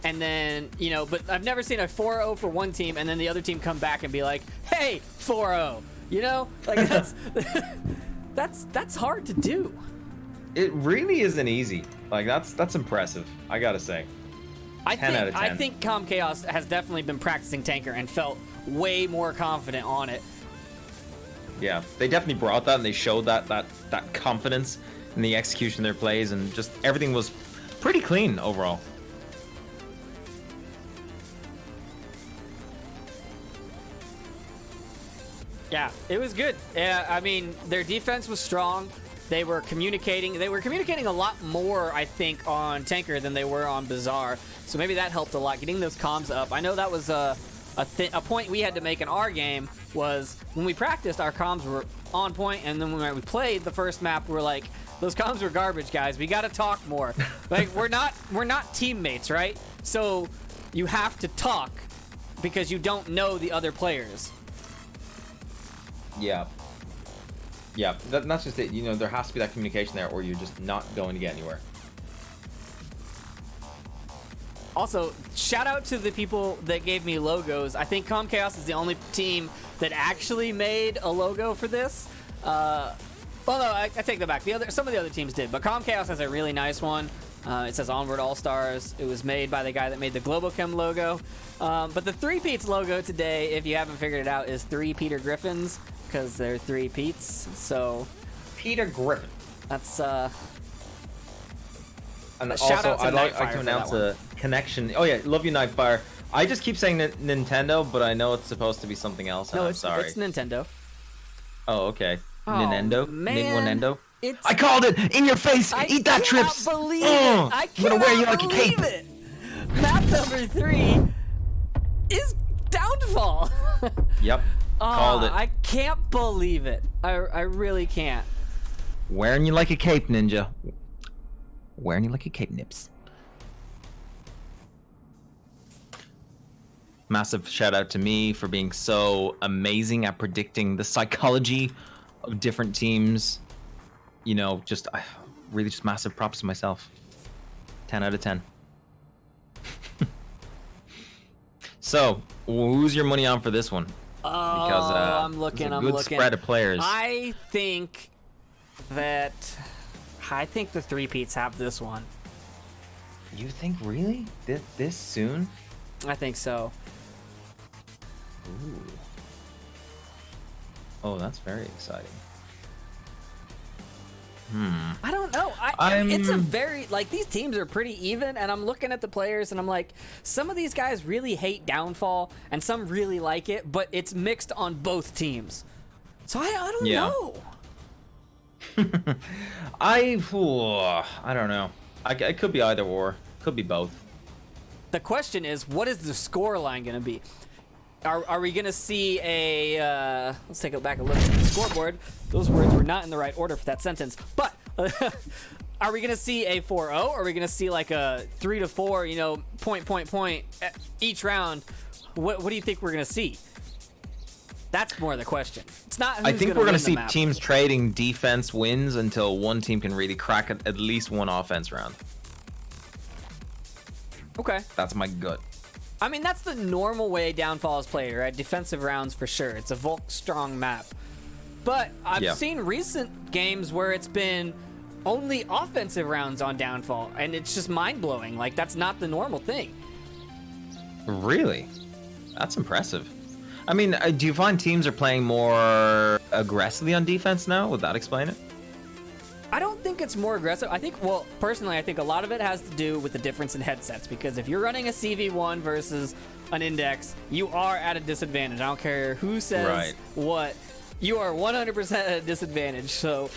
and then but I've never seen a 4-0 for one team and then the other team come back and be like, hey, 4-0. That's hard to do. It really isn't easy. That's impressive, I gotta say. 10 out of 10. I think Calm Chaos has definitely been practicing Tanker and felt way more confident on it. Yeah, they definitely brought that and they showed that confidence in the execution of their plays, and just everything was pretty clean overall. Yeah, it was good. Yeah, I mean, their defense was strong. They were communicating a lot more, I think, on Tanker than they were on Bazaar. So maybe that helped a lot, getting those comms up. I know that was a point we had to make in our game, was when we practiced, our comms were on point, and then when we played the first map, we were like, those comms were garbage, guys. We got to talk more. Like, we're not teammates, right? So you have to talk because you don't know the other players. Yeah. Yeah, that's just it. You know, there has to be that communication there, or you're just not going to get anywhere. Also, shout out to the people that gave me logos. I think Calm Chaos is the only team that actually made a logo for this. Well, no, I take that back. Some of the other teams did, but Calm Chaos has a really nice one. It says Onward All-Stars. It was made by the guy that made the Globochem logo. But the Threepeats logo today, if you haven't figured it out, is 3 Peter Griffins, because they're Threepeats. So Peter Griffin. That's And shout also, out to I'd like Nightfire to for announce that a connection. Oh yeah, love you, Nightfire. I just keep saying Nintendo, but I know it's supposed to be something else. And no, I'm it's sorry. It's Nintendo. Oh, okay. Oh, Nintendo. man. Nintendo. It's I called it in your face. Eat that, Trips. Believe Oh, it. I I'm gonna wear you like a believe cape. it. Map number 3 is Downfall. Yep. Called it. I can't believe it. I really can't. Wearing you like a cape, Ninja. Wearing you like a cape, Nips. Massive shout out to me for being so amazing at predicting the psychology of different teams. You know, really just massive props to myself. 10 out of 10. So, who's your money on for this one? Because I'm looking. there's a good spread of players. I think the Threepeats have this one. You think really? This soon? I think so. Ooh. Oh, that's very exciting. I don't know. It's a very, like, these teams are pretty even, and I'm looking at the players, and I'm like, some of these guys really hate Downfall, and some really like it, but it's mixed on both teams. So I don't know. I don't know. It could be either or. Could be both. The question is, what is the score line going to be? Are we going to see a... let's take it back a look at the scoreboard. Those words were not in the right order for that sentence. But are we going to see a 4-0? Are we going to see like a 3-4, you know, point each round? What do you think we're going to see? That's more the question. It's not who's I think we're going to see teams trading defense wins until one team can really crack at least one offense round. Okay. That's my gut. I mean, that's the normal way Downfall is played, right? Defensive rounds for sure. It's a Volk strong map. But I've seen recent games where it's been only offensive rounds on Downfall, and it's just mind-blowing. Like, that's not the normal thing. Really? That's impressive. I mean, do you find teams are playing more aggressively on defense now? Would that explain it? I don't think it's more aggressive. I think, well, personally, I think a lot of it has to do with the difference in headsets, because if you're running a CV1 versus an Index, you are at a disadvantage. I don't care who says what. You are 100% at a disadvantage, so...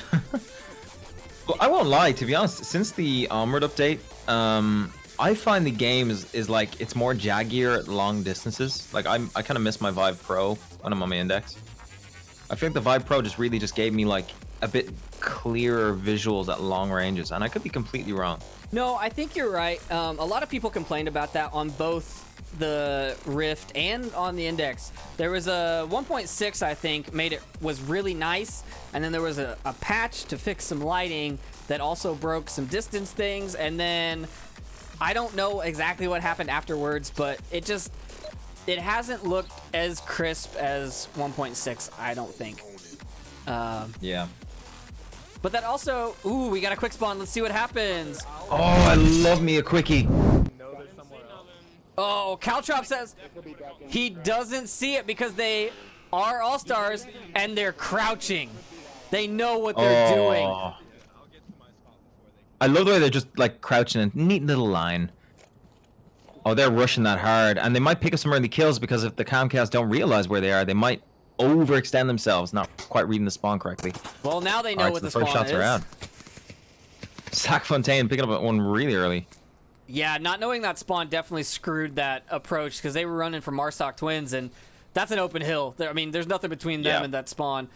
Well, I won't lie, to be honest, since the Onward update, I find the game is like, it's more jaggier at long distances. Like, I kind of miss my Vive Pro when I'm on my Index. I feel like the Vive Pro really gave me, like, a bit clearer visuals at long ranges, and I could be completely wrong. No, I think you're right. A lot of people complained about that on both the Rift and on the Index. There was a 1.6, I think, was really nice, and then there was a patch to fix some lighting that also broke some distance things, and then I don't know exactly what happened afterwards, but it hasn't looked as crisp as 1.6, I don't think. Yeah. But that also... Ooh, we got a quick spawn. Let's see what happens. Oh, I love me a quickie. Oh, Caltrop says he doesn't see it because they are all-stars and they're crouching. They know what they're doing. I love the way they're just, like, crouching in a neat little line. Oh, they're rushing that hard, and they might pick up some early kills because if the Comcast don't realize where they are, they might overextend themselves, not quite reading the spawn correctly. Well, now they know Alright, what so the first spawn shots is. are out. Sac Fontaine picking up one really early. Yeah, not knowing that spawn definitely screwed that approach because they were running for Marsoc Twins, and that's an open hill. I mean, there's nothing between them and that spawn.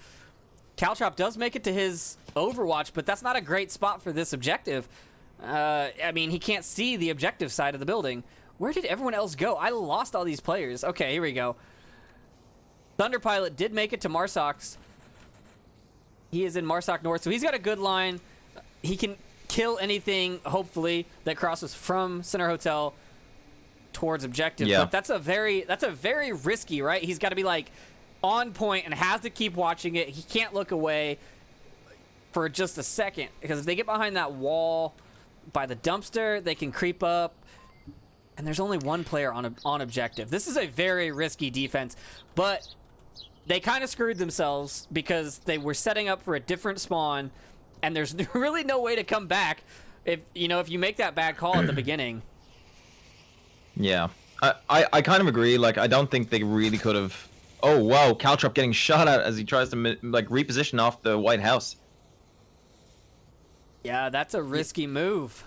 Caltrop does make it to his Overwatch, but that's not a great spot for this objective. I mean, he can't see the objective side of the building. Where did everyone else go? I lost all these players. Okay, here we go. Thunderpilot did make it to Marsox. He is in Marsoc North, so he's got a good line. He can kill anything, hopefully, that crosses from Center Hotel towards objective. Yeah. But that's a very risky, right? He's got to be like on point and has to keep watching it. He can't look away for just a second, because if they get behind that wall by the dumpster, they can creep up. And there's only one player on objective. This is a very risky defense, but they kind of screwed themselves because they were setting up for a different spawn, and there's really no way to come back if you make that bad call at the beginning. Yeah, I kind of agree. Like, I don't think they really could have. Oh wow, Caltrop getting shot at as he tries to like reposition off the White House. Yeah, that's a risky move.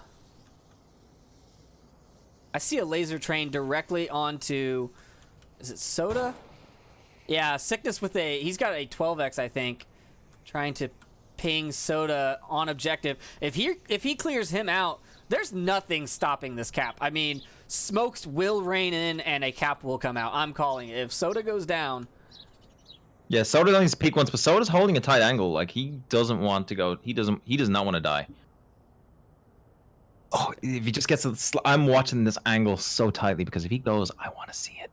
I see a laser train directly onto, is it Soda? Yeah, Sickness with he's got a 12x, I think, trying to ping Soda on objective. If he clears him out, there's nothing stopping this cap. I mean, smokes will rain in and a cap will come out. I'm calling it. If Soda goes down. Yeah, Soda only has to peek once, but Soda's holding a tight angle. Like, he doesn't want to go. He does not want to die. Oh, if he just gets I'm watching this angle so tightly, because if he goes, I want to see it.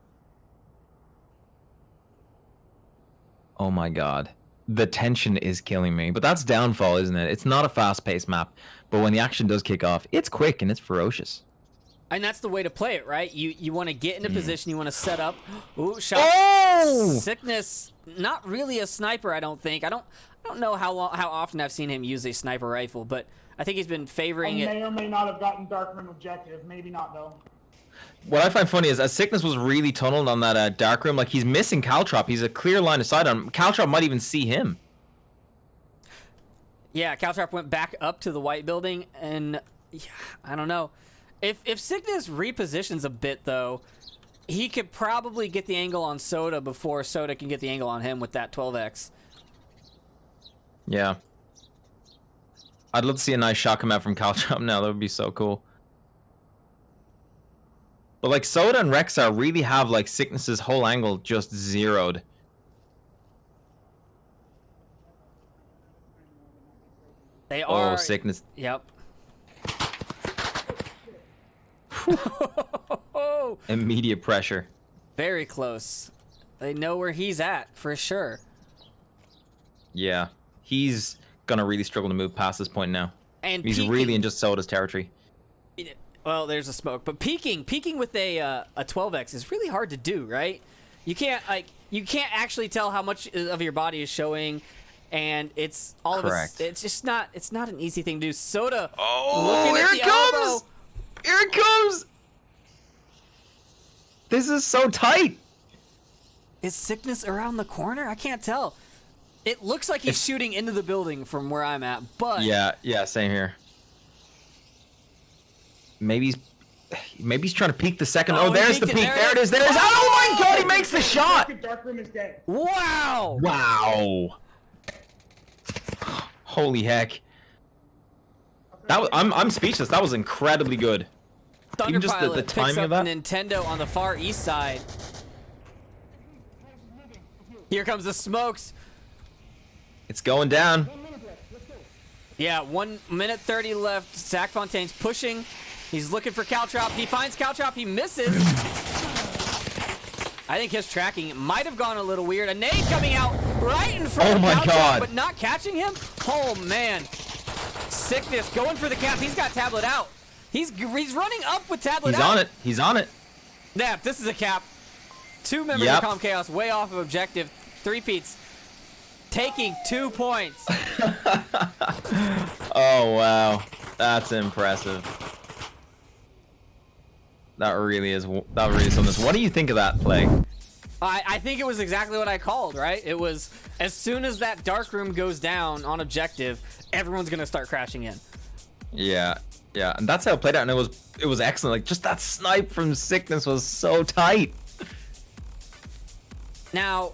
Oh my god. The tension is killing me. But that's Downfall, isn't it? It's not a fast-paced map, but when the action does kick off, it's quick and it's ferocious. And that's the way to play it, right? You want to get into position, you want to set up. Ooh, shot. Oh! Sickness, not really a sniper, I don't think. I don't know how often I've seen him use a sniper rifle, but I think he's been favoring it. May or may not have gotten Darkroom objective. Maybe not, though. What I find funny is, as Sickness was really tunneled on that dark room, like, he's missing Caltrop. He's a clear line of sight on him. Caltrop might even see him. Yeah, Caltrop went back up to the white building, and yeah, I don't know. If Sickness repositions a bit, though, he could probably get the angle on Soda before Soda can get the angle on him with that 12x. Yeah. I'd love to see a nice shot come out from Caltrop now. That would be so cool. But, like, Soda and Rexar really have, like, Sickness's whole angle just zeroed. They are. Oh, Sickness. Yep. Immediate pressure. Very close. They know where he's at, for sure. Yeah. He's gonna really struggle to move past this point now. And he's peeking, really in just Soda's territory. Well, there's a smoke, but peeking with a 12x is really hard to do, right? You can't actually tell how much of your body is showing, and it's all Correct. of us. It's not an easy thing to do. Soda. Oh, looking here at it the comes! elbow. Here it comes! This is so tight. Is Sickness around the corner? I can't tell. It looks like he's shooting into the building from where I'm at, but yeah, same here. Maybe he's trying to peek the second. Oh, there's the peek. There it is. There's. Oh my god, he makes the shot. Darkroom is dead. Wow! Wow. Holy heck. That was, I'm speechless. That was incredibly good. Even just the Thunderpilot timing picks of up that. Nintendo on the far east side. Here comes the smokes. It's going down. Yeah, 1 minute 30 left. Sac Fontaine's pushing. He's looking for Caltrop. He finds Caltrop. He misses. I think his tracking might have gone a little weird. A nade coming out right in front of Oh my Caltrop, God. but not catching him. Oh, man. Sickness going for the cap. He's got Tablet out. He's running up with Tablet out. He's on it. He's on it. Yeah, this is a cap. 2 members Yep. of Calm Chaos way off of objective. Threepeats taking 2 points. Oh wow, that's impressive. That really is something. What do you think of that play? I think it was exactly what I called, right? It was as soon as that dark room goes down on objective, everyone's gonna start crashing in. Yeah, and that's how it played out, and it was excellent. Like, just that snipe from Sickness was so tight. Now,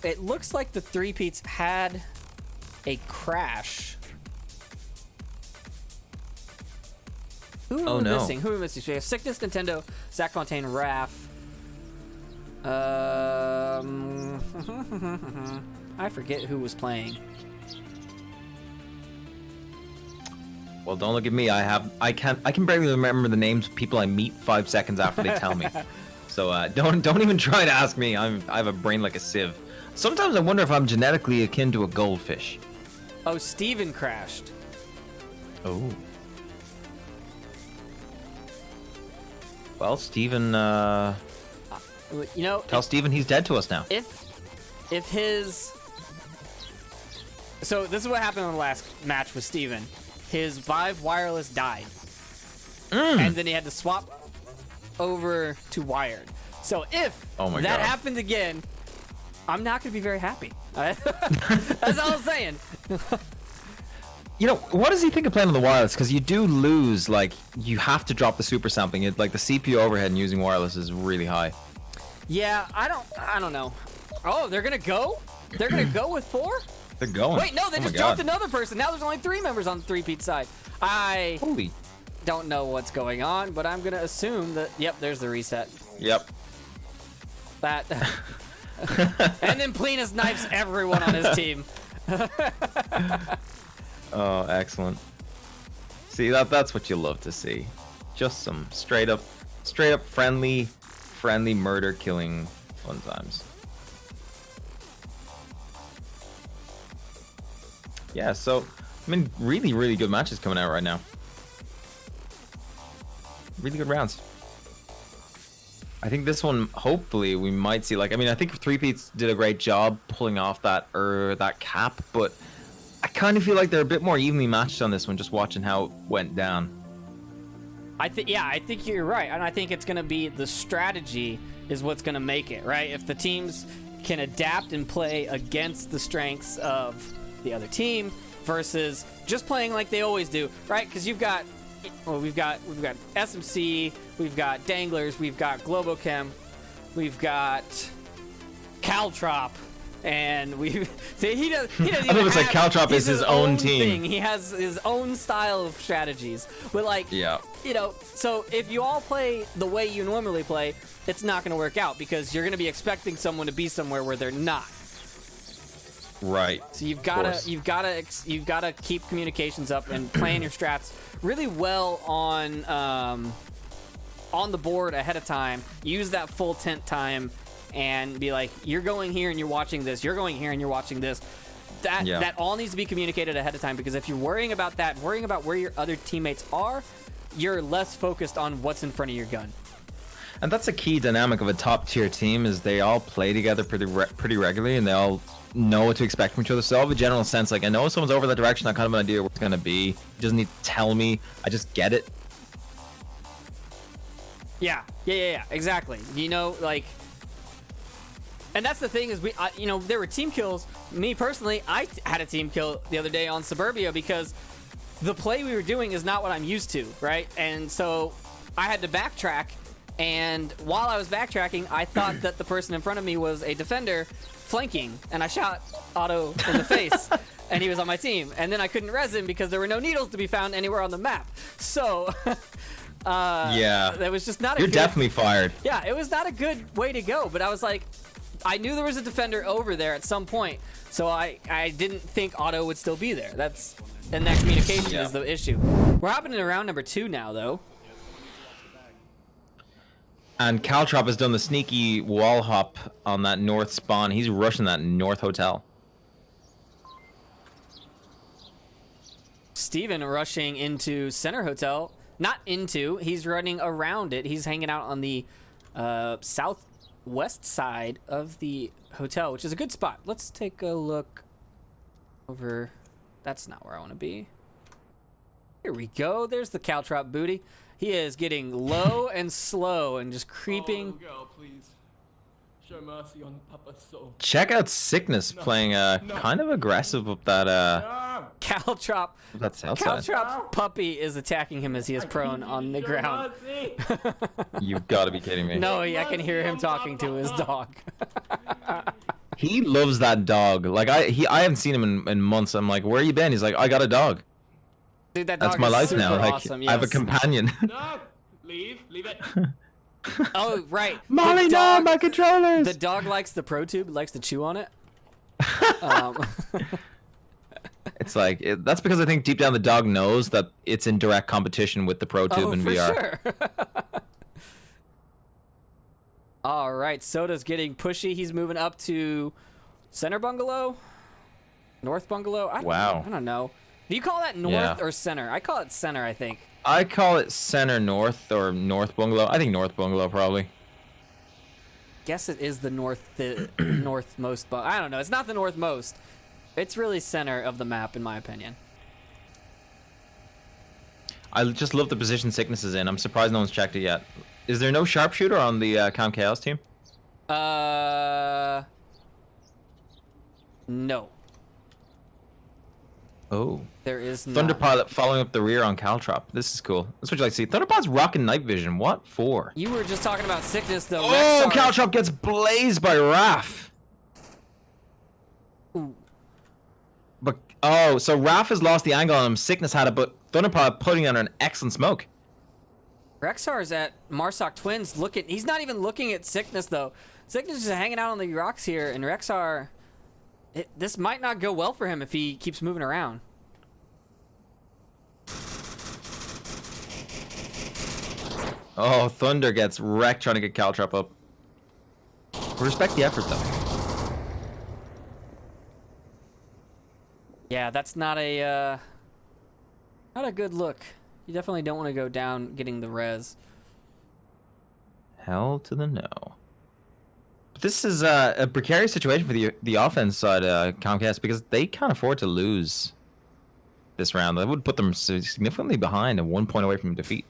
it looks like the Threepeats had a crash. Who are we missing? Who are we missing? So we have Sickness, Nintendo, Zach Fontaine, Raph. I forget who was playing. Well, don't look at me. I can barely remember the names of people I meet 5 seconds after they tell me. So don't even try to ask me. I have a brain like a sieve. Sometimes I wonder if I'm genetically akin to a goldfish. Oh, Steven crashed. Oh. Well, Steven, you know, tell Steven he's dead to us now. If his... So this is what happened in the last match with Steven. His Vive wireless died. And then he had to swap over to wired. So if that happened again, I'm not going to be very happy. That's all I'm saying. You know, what does he think of playing on the wireless? Because you do lose, like, you have to drop the super sampling. Like, the CPU overhead in using wireless is really high. Yeah, I don't know. Oh, they're going to go? They're going to go with 4? They're going. Wait, no, they just dropped another person. Now there's only 3 members on the Threepeats side. I don't know what's going on, but I'm going to assume that, yep, there's the reset. Yep. That. And then Plinus knifes everyone on his team. Oh, excellent. See, that's what you love to see. Just some straight up friendly murder killing fun times. Yeah, so I mean, really good matches coming out right now. Really good rounds. I think this one, hopefully, we might see, like, I mean, I think Threepeats did a great job pulling off that cap, but I kind of feel like they're a bit more evenly matched on this one, just watching how it went down. I think you're right, and I think it's going to be the strategy is what's going to make it, right? If the teams can adapt and play against the strengths of the other team versus just playing like they always do, right? Because we've got SMC, we've got Danglers, we've got Globochem, we've got Caltrop, and he doesn't even was like Caltrop is his own team. He has his own style of strategies. But like, yeah, you know, so if you all play the way you normally play, it's not going to work out because you're going to be expecting someone to be somewhere where they're not. Right. So you've gotta keep communications up and plan your strats really well on the board ahead of time. Use that full tent time and be like, you're going here and you're watching this. You're going here and you're watching this. That all needs to be communicated ahead of time because if you're worrying about where your other teammates are, you're less focused on what's in front of your gun. And that's a key dynamic of a top tier team is they all play together pretty regularly and they all know what to expect from each other. So I have a general sense, like, I know someone's over that direction, I kind of have an idea where it's going to be. You doesn't need to tell me. I just get it. Yeah, exactly. You know, like, and that's the thing is there were team kills. Me personally, I had a team kill the other day on Suburbia because the play we were doing is not what I'm used to, right? And so I had to backtrack. And while I was backtracking, I thought that the person in front of me was a defender flanking, and I shot Otto in the face, and he was on my team. And then I couldn't res him because there were no needles to be found anywhere on the map. So, that was just not a You're definitely fired. Yeah, it was not a good way to go, but I was like, I knew there was a defender over there at some point, so I didn't think Otto would still be there. And that communication is the issue. We're hopping into round number 2 now, though. And Caltrop has done the sneaky wall hop on that north spawn. He's rushing that north hotel. Steven rushing into center hotel. Not into, he's running around it. He's hanging out on the southwest side of the hotel, which is a good spot. Let's take a look over. That's not where I want to be. Here we go. There's the Caltrop booty. He is getting low and slow and just creeping. Oh, go, please. Show mercy on Papa's soul. Check out Sickness playing kind of aggressive with that Caltrop. that south side. Caltrop's puppy is attacking him as he is prone on the ground. You've got to be kidding me. No, I can hear him talking to his dog. He loves that dog. Like I haven't seen him in months. I'm like, where you been? He's like, I got a dog. Dude, that dog That's my is life super now. Like awesome. I have a Yes. companion. No! Leave it. Oh, right. Molly, The no, dog- my controllers. The dog likes the Pro Tube, likes to chew on it. It's like that's because I think deep down the dog knows that it's in direct competition with the Pro Tube in for VR. sure. All right, Soda's getting pushy. He's moving up to center bungalow, north bungalow. Wow. I don't know. Do you call that north Yeah. or center? I call it center, I think. I call it center north or north bungalow. I think north bungalow probably. Guess it is the northmost. I don't know. It's not the northmost. It's really center of the map, in my opinion. I just love the position Sickness is in. I'm surprised no one's checked it yet. Is there no sharpshooter on the Calm Chaos team? No. Oh. There is not. Thunder Pilot following up the rear on Caltrop. This is cool. That's what you like to see. Thunder Pilot's rocking night vision. What for? You were just talking about Sickness, though. Oh, Rexar- Caltrop gets blazed by Raph. Ooh. But so Raph has lost the angle on him. Sickness had it, but Thunder Pilot putting it under an excellent smoke. Rexar's at Marsoc Twins looking. He's not even looking at Sickness, though. Sickness is just hanging out on the rocks here, and Rexar... this might not go well for him if he keeps moving around. Oh, Thunder gets wrecked trying to get Caltrop up. Respect the effort, though. Yeah, that's not a good look. You definitely don't want to go down getting the res. Hell to the no. But this is a precarious situation for the offense side, Comcast, because they can't afford to lose this round. That would put them significantly behind and 1 point away from defeat.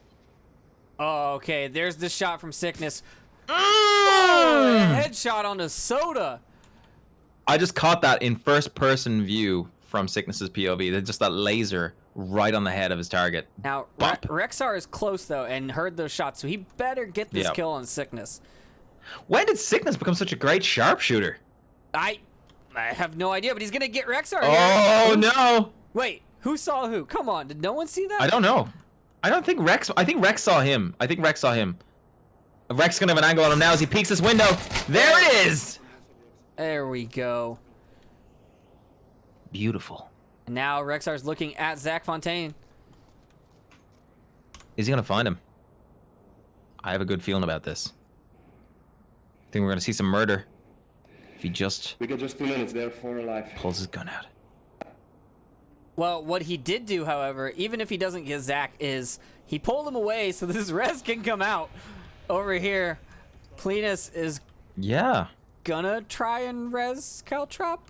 Oh, okay. There's the shot from Sickness. Oh, headshot on the Soda. I just caught that in first-person view from Sickness's POV. Just that laser right on the head of his target. Now, Bop. Rexar is close, though, and heard those shots, so he better get this Yep. kill on Sickness. When did Sickness become such a great sharpshooter? I have no idea, but he's going to get Rexar Oh, here. no. Wait, who saw who? Come on, did no one see that? I don't know. I think Rex saw him. Rex gonna have an angle on him now as he peeks this window. There it is. There we go. Beautiful. And now Rexar's looking at Zach Fontaine. Is he gonna find him? I have a good feeling about this. I think we're gonna see some murder. If he just We got just 2 minutes there for life. pulls his gun out. Well, what he did do, however, even if he doesn't get Zach, is he pulled him away so this res can come out. Over here, Plenus is Yeah. gonna try and res Caltrop.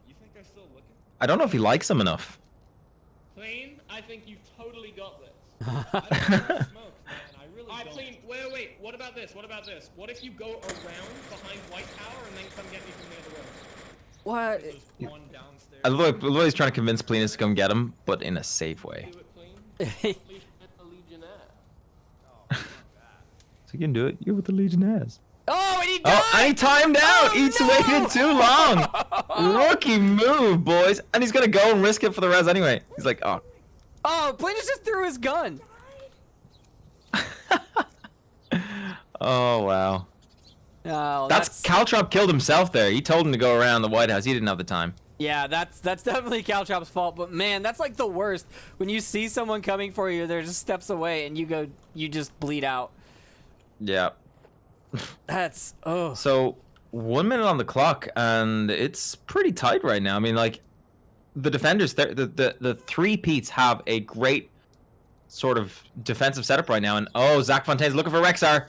You think they're still looking? I don't know if he likes him enough. Clean, I think you've totally got this. I don't know how it smokes, man. I really Alright, don't. Clean, wait. What about this? What if you go around behind White Tower and then come get me from the other road? What? There's one downstairs. I love the way he's trying to convince Plenus to come get him, but in a safe way. Do it, Clean. At least get the Legionnaire. So you can do it. You're with the Legionnaires. Oh, and he died! Oh, and he timed out! He's no! waited too long! Rookie move, boys! And he's gonna go and risk it for the res anyway. He's like, oh. Oh, Plenus just threw his gun. Oh, wow. Oh, That's Caltrop killed himself there. He told him to go around the White House. He didn't have the time. Yeah, that's definitely Caltrop's fault. But man, that's like the worst. When you see someone coming for you, they're just steps away, and you just bleed out. Yeah. That's So 1 minute on the clock, and it's pretty tight right now. I mean, like, the defenders, the Threepeats have a great sort of defensive setup right now. And oh, Zach Fontaine's looking for Rexar.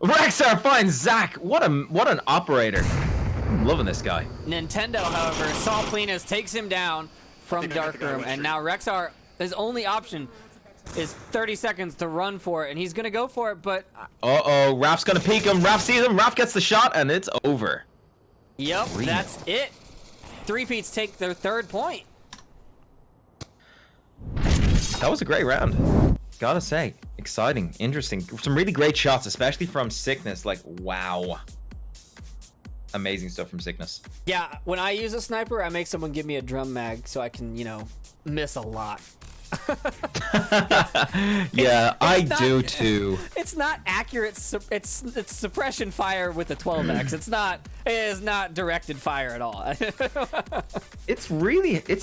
Rexar finds Zach. What an operator. I'm loving this guy. Nintendo, however, saw Plenus, takes him down from Darkroom, and now Rexar, his only option, is 30 seconds to run for it, and he's gonna go for it, but Uh-oh, Raph's gonna peek him. Raph sees him. Raph gets the shot, and it's over. yep, 3-0. that's it. Threepeats take their 3rd point. That was a great round. Gotta say, exciting, interesting. Some really great shots, especially from Sickness. Like, wow. Amazing stuff from Sickness. Yeah, when I use a sniper, I make someone give me a drum mag so I can, miss a lot. Yeah, I not- do too. It's not accurate. It's suppression fire with the 12x. It is not directed fire at all. It's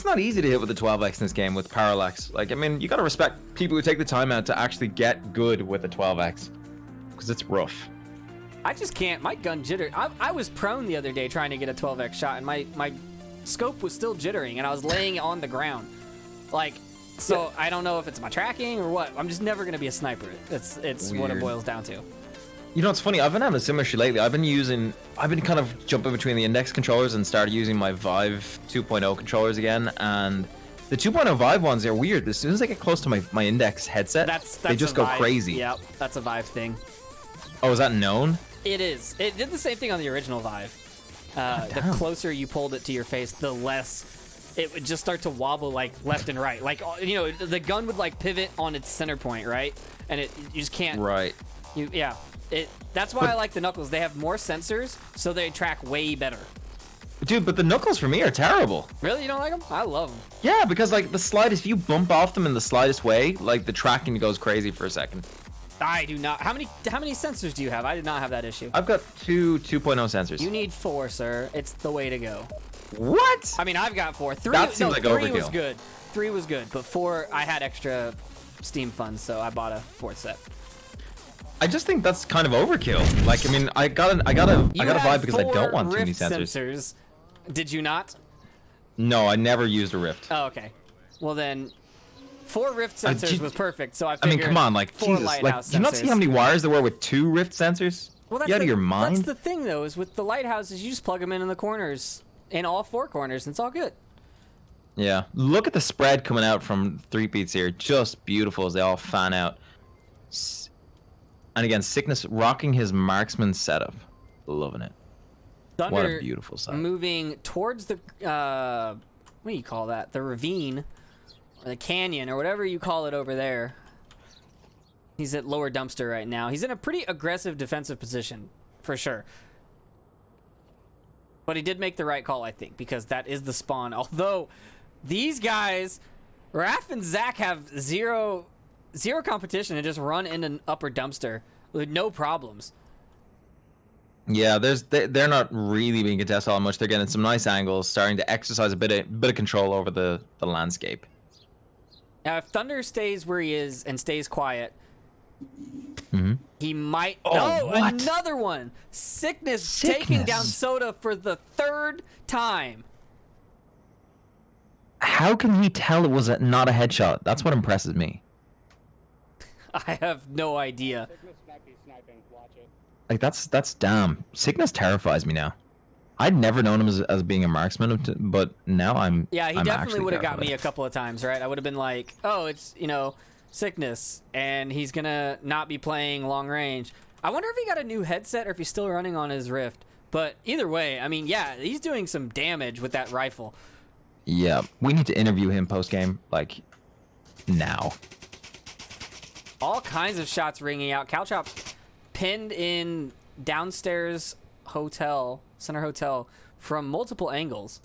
not easy to hit with the 12x in this game with parallax. Like, I mean, you gotta respect people who take the time out to actually get good with the 12x, because it's rough. I just can't. My gun jitter. I was prone the other day trying to get a 12x shot, and my scope was still jittering, and I was laying on the ground. Like, so I don't know if it's my tracking or what. I'm just never gonna be a sniper. It's what it Weird. boils down to. You know, it's funny. I've been having a similar issue lately. I've been kind of jumping between the index controllers and started using my Vive 2.0 controllers again. And the 2.0 Vive ones are weird. As soon as I get close to my index headset, they just a go Vive. crazy. Yep, that's a Vive thing. Oh, is that known? It is. It did the same thing on the original Vive. The damn. closer you pulled it to your face, the less it would just start to wobble, like left and right. Like, the gun would like pivot on its center point, right? And you just can't. Right. That's why I like the Knuckles. They have more sensors, so they track way better. Dude, but the Knuckles for me are terrible. Really, you don't like them? I love them. Yeah, because like the slightest, if you bump off them in the slightest way, like the tracking goes crazy for a second. I do not. How many sensors do you have? I did not have that issue. I've got two 2.0 sensors. You need 4, sir. It's the way to go. What? I mean, I've got 4. 3. That seems like 3 was overkill. good. 3 was good, but 4, I had extra Steam funds, so I bought a 4th set. I just think that's kind of overkill. Like, I mean, I got a vibe because I don't want too many Rift sensors. Did you not? No, I never used a Rift. Oh, okay. Well then, 4 Rift sensors gee- was perfect. So I I figured. mean, come on, like 4 Jesus, like lighthouse do you not see sensors. how many wires there were with 2 Rift sensors? Well, that's you out of your mind? That's the thing, though, is with the lighthouses, you just plug them in the corners, in all 4 corners, and it's all good. Yeah. Look at the spread coming out from Threepeats here. Just beautiful as they all fan out. And again, Sickness rocking his marksman setup. Loving it. Thunder What a beautiful sight. moving towards the what do you call that? The ravine, or the canyon, or whatever you call it over there. He's at lower dumpster right now. He's in a pretty aggressive defensive position, for sure. But he did make the right call, I think, because that is the spawn. Although these guys, Raph and Zach, have zero competition and just run in an upper dumpster with no problems. Yeah, they're not really being contested all much. They're getting some nice angles, starting to exercise a bit of control over the landscape. Now, if Thunder stays where he is and stays quiet, he might. Oh, what? Another one! Sickness taking down Soda for the 3rd time. How can he tell it was not a headshot? That's what impresses me. I have no idea. Sickness might be sniping. Watch it. Like that's damn. Sickness terrifies me now. I'd never known him as being a marksman, but now I'm. Yeah, he I'm definitely actually would have got terrified. me a couple of times, right? I would have been like, oh, it's, Sickness, and he's gonna not be playing long range. I wonder if he got a new headset or if he's still running on his Rift. But either way, I mean, yeah, he's doing some damage with that rifle. Yeah, we need to interview him post game, like now. All kinds of shots ringing out. Calchop pinned in downstairs center hotel from multiple angles.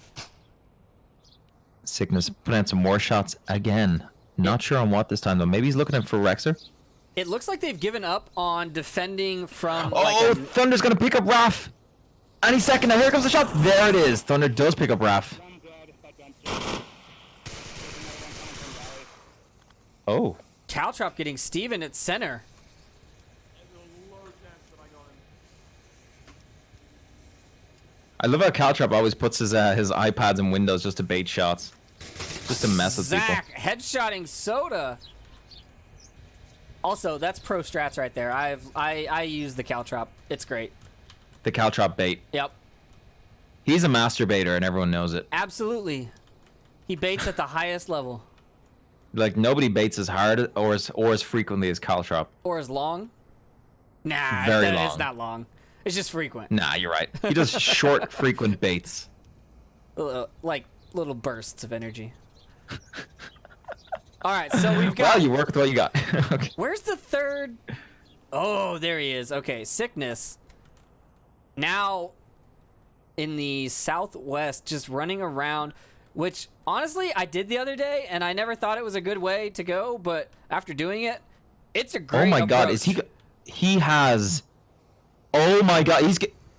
Sickness putting out some more shots again. Not sure on what this time though. Maybe he's looking for Rexer. It looks like they've given up on defending from. Oh, Thunder's gonna pick up Raph. Any second now. Here comes the shot. There it is. Thunder does pick up Raph. One dead. That dumpster. There's another one coming from Valley. Oh. Caltrop getting Steven at center. I love how Caltrop always puts his iPads in windows just to bait shots. Just to mess with people. Zach headshotting Soda. Also, that's pro strats right there. I use the Caltrop. It's great. The Caltrop bait. Yep. He's a master baiter and everyone knows it. Absolutely. He baits at the highest level. Like nobody baits as hard or as frequently as Caltrop. Or as long? Nah, Very it's long. not long. It's just frequent. Nah, you're right. He does short, frequent baits. Like little bursts of energy. All right, so we've got. Well, you work with what you got. Okay. Where's the third? Oh, there he is. Okay, Sickness. Now in the southwest, just running around, which honestly I did the other day, and I never thought it was a good way to go, but after doing it, it's a great Oh my God, approach. is he? He has. Oh my God,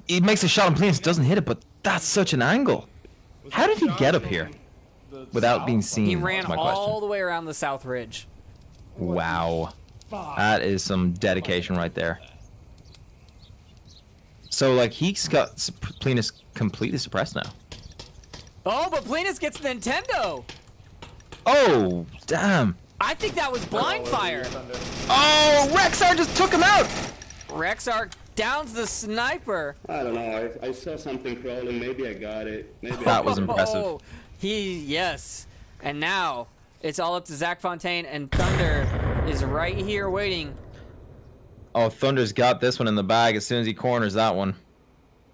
he makes a shot and Plinus doesn't hit it, but that's such an angle. How did he get up here without being seen? He ran That's my all question. the way around the South Ridge. Wow, that is some dedication right there. So like he's got Plinus completely suppressed now. Oh, but Plinus gets Nintendo. Oh damn! I think that was blind fire. Oh, Rexar just took him out. Rexar downs the sniper. I don't know. I saw something crawling. Maybe I got it. Maybe That was impressive. Oh, yes. And now it's all up to Zach Fontaine, and Thunder is right here waiting. Oh, Thunder's got this one in the bag as soon as he corners that one.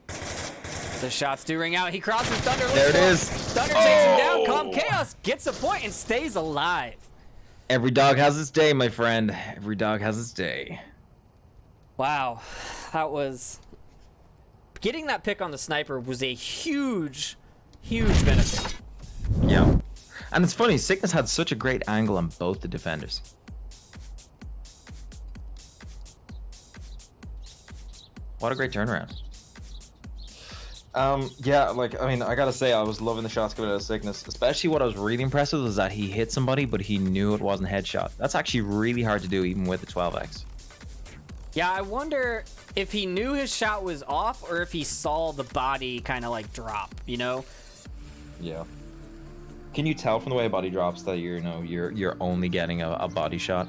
The shots do ring out. He crosses Thunder. There it is. Thunder takes him down. Calm Chaos gets a point and stays alive. Every dog has its day, my friend. Every dog has its day. Wow. That was... Getting that pick on the sniper was a huge, huge benefit. Yeah. And it's funny, Sickness had such a great angle on both the defenders. What a great turnaround. Yeah, like, I mean, I gotta say, I was loving the shots coming out of Sickness. Especially what I was really impressed with was that he hit somebody, but he knew it wasn't headshot. That's actually really hard to do, even with the 12x. Yeah, I wonder if he knew his shot was off or if he saw the body kind of like drop, you know? Yeah. Can you tell from the way a body drops that you're only getting a body shot?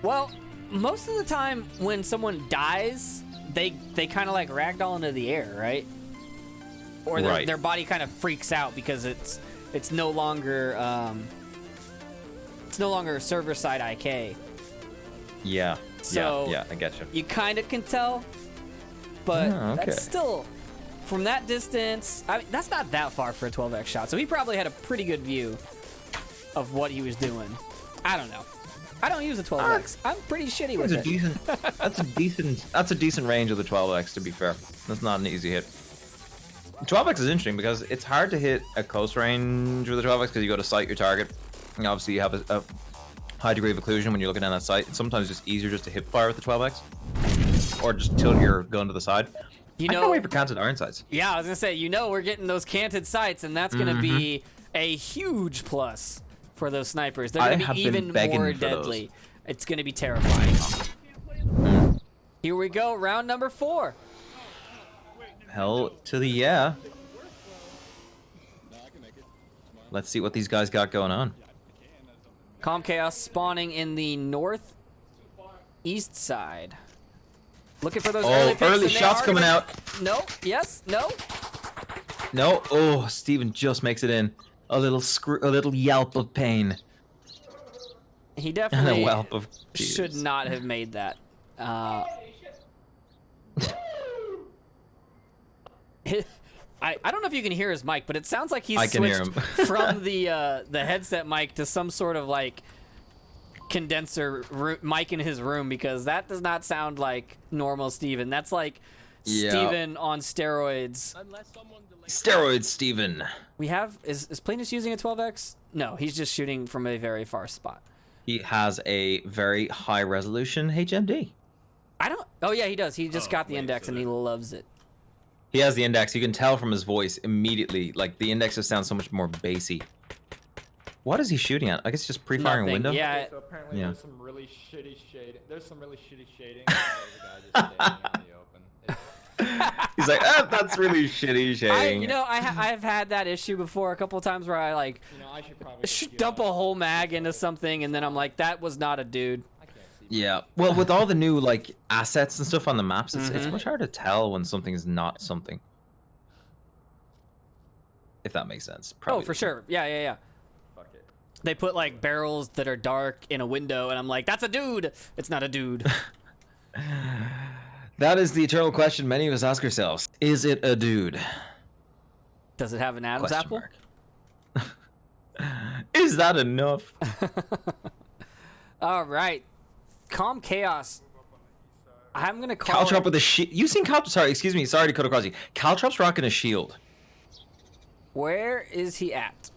Well, most of the time when someone dies, they kind of like ragdoll into the air, right? Or Right. their body kind of freaks out because it's no longer server side IK. Yeah. So yeah, I get you. You kind of can tell, but Oh, okay. that's still from that distance. I mean, that's not that far for a 12x shot, so he probably had a pretty good view of what he was doing. I don't know. I don't use a 12x. I'm pretty shitty with it. That's a decent range of the 12x. To be fair, that's not an easy hit. 12x is interesting because it's hard to hit a close range with the 12x because you go to sight your target. And obviously, you have a high degree of occlusion when you're looking down that sight. Sometimes it's easier just to hip fire with the 12x, or just tilt your gun to the side. You I know, can't wait for canted iron sights. yeah, I was gonna say, we're getting those canted sights, and that's gonna be a huge plus for those snipers. They're I gonna have be been even begging more for deadly. It's gonna be terrifying. Here we go, round number 4. Hell to the yeah. Let's see what these guys got going on. Calm Chaos spawning in the northeast side. Looking for those early picks, early and they shots are coming gonna- out. No, yes, no. No, oh, Steven just makes it in. A little yelp of pain. He And definitely a whelp of tears. should not have made that. I don't know if you can hear his mic, but it sounds like he's I can hear switched him. from the headset mic to some sort of like condenser mic in his room, because that does not sound like normal Steven. That's like Steven on steroids. Steroids, Steven. We have is Plinus using a 12x? No, he's just shooting from a very far spot. He has a very high resolution HMD. Oh yeah, he does. He just got the index and he loves it. He has the index. You can tell from his voice immediately. Like, the index just sounds so much more bassy. What is he shooting at? I guess just pre-firing Nothing, window? yeah. So apparently Yeah. there's some really shitty shading. There's some really shitty shading. There's a guy just standing out in the open. He's like, that's really shitty shading. I have had that issue before a couple of times where I like I should probably dump a whole mag into something and then I'm like, that was not a dude. I can't see. Yeah. Well, with all the new, like, assets and stuff on the maps, it's much harder to tell when something's not something. If that makes sense. Probably Oh, for sure. Yeah. Fuck it. They put like barrels that are dark in a window, and I'm like, that's a dude. It's not a dude. That is the eternal question many of us ask ourselves. Is it a dude? Does it have an Adam's Question apple? mark. Is that enough? All right. Calm Chaos. I'm going to call Caltrop with a shield. You seen Caltrop? Sorry, excuse me. Sorry to cut across you. Caltrop's rocking a shield. Where is he at?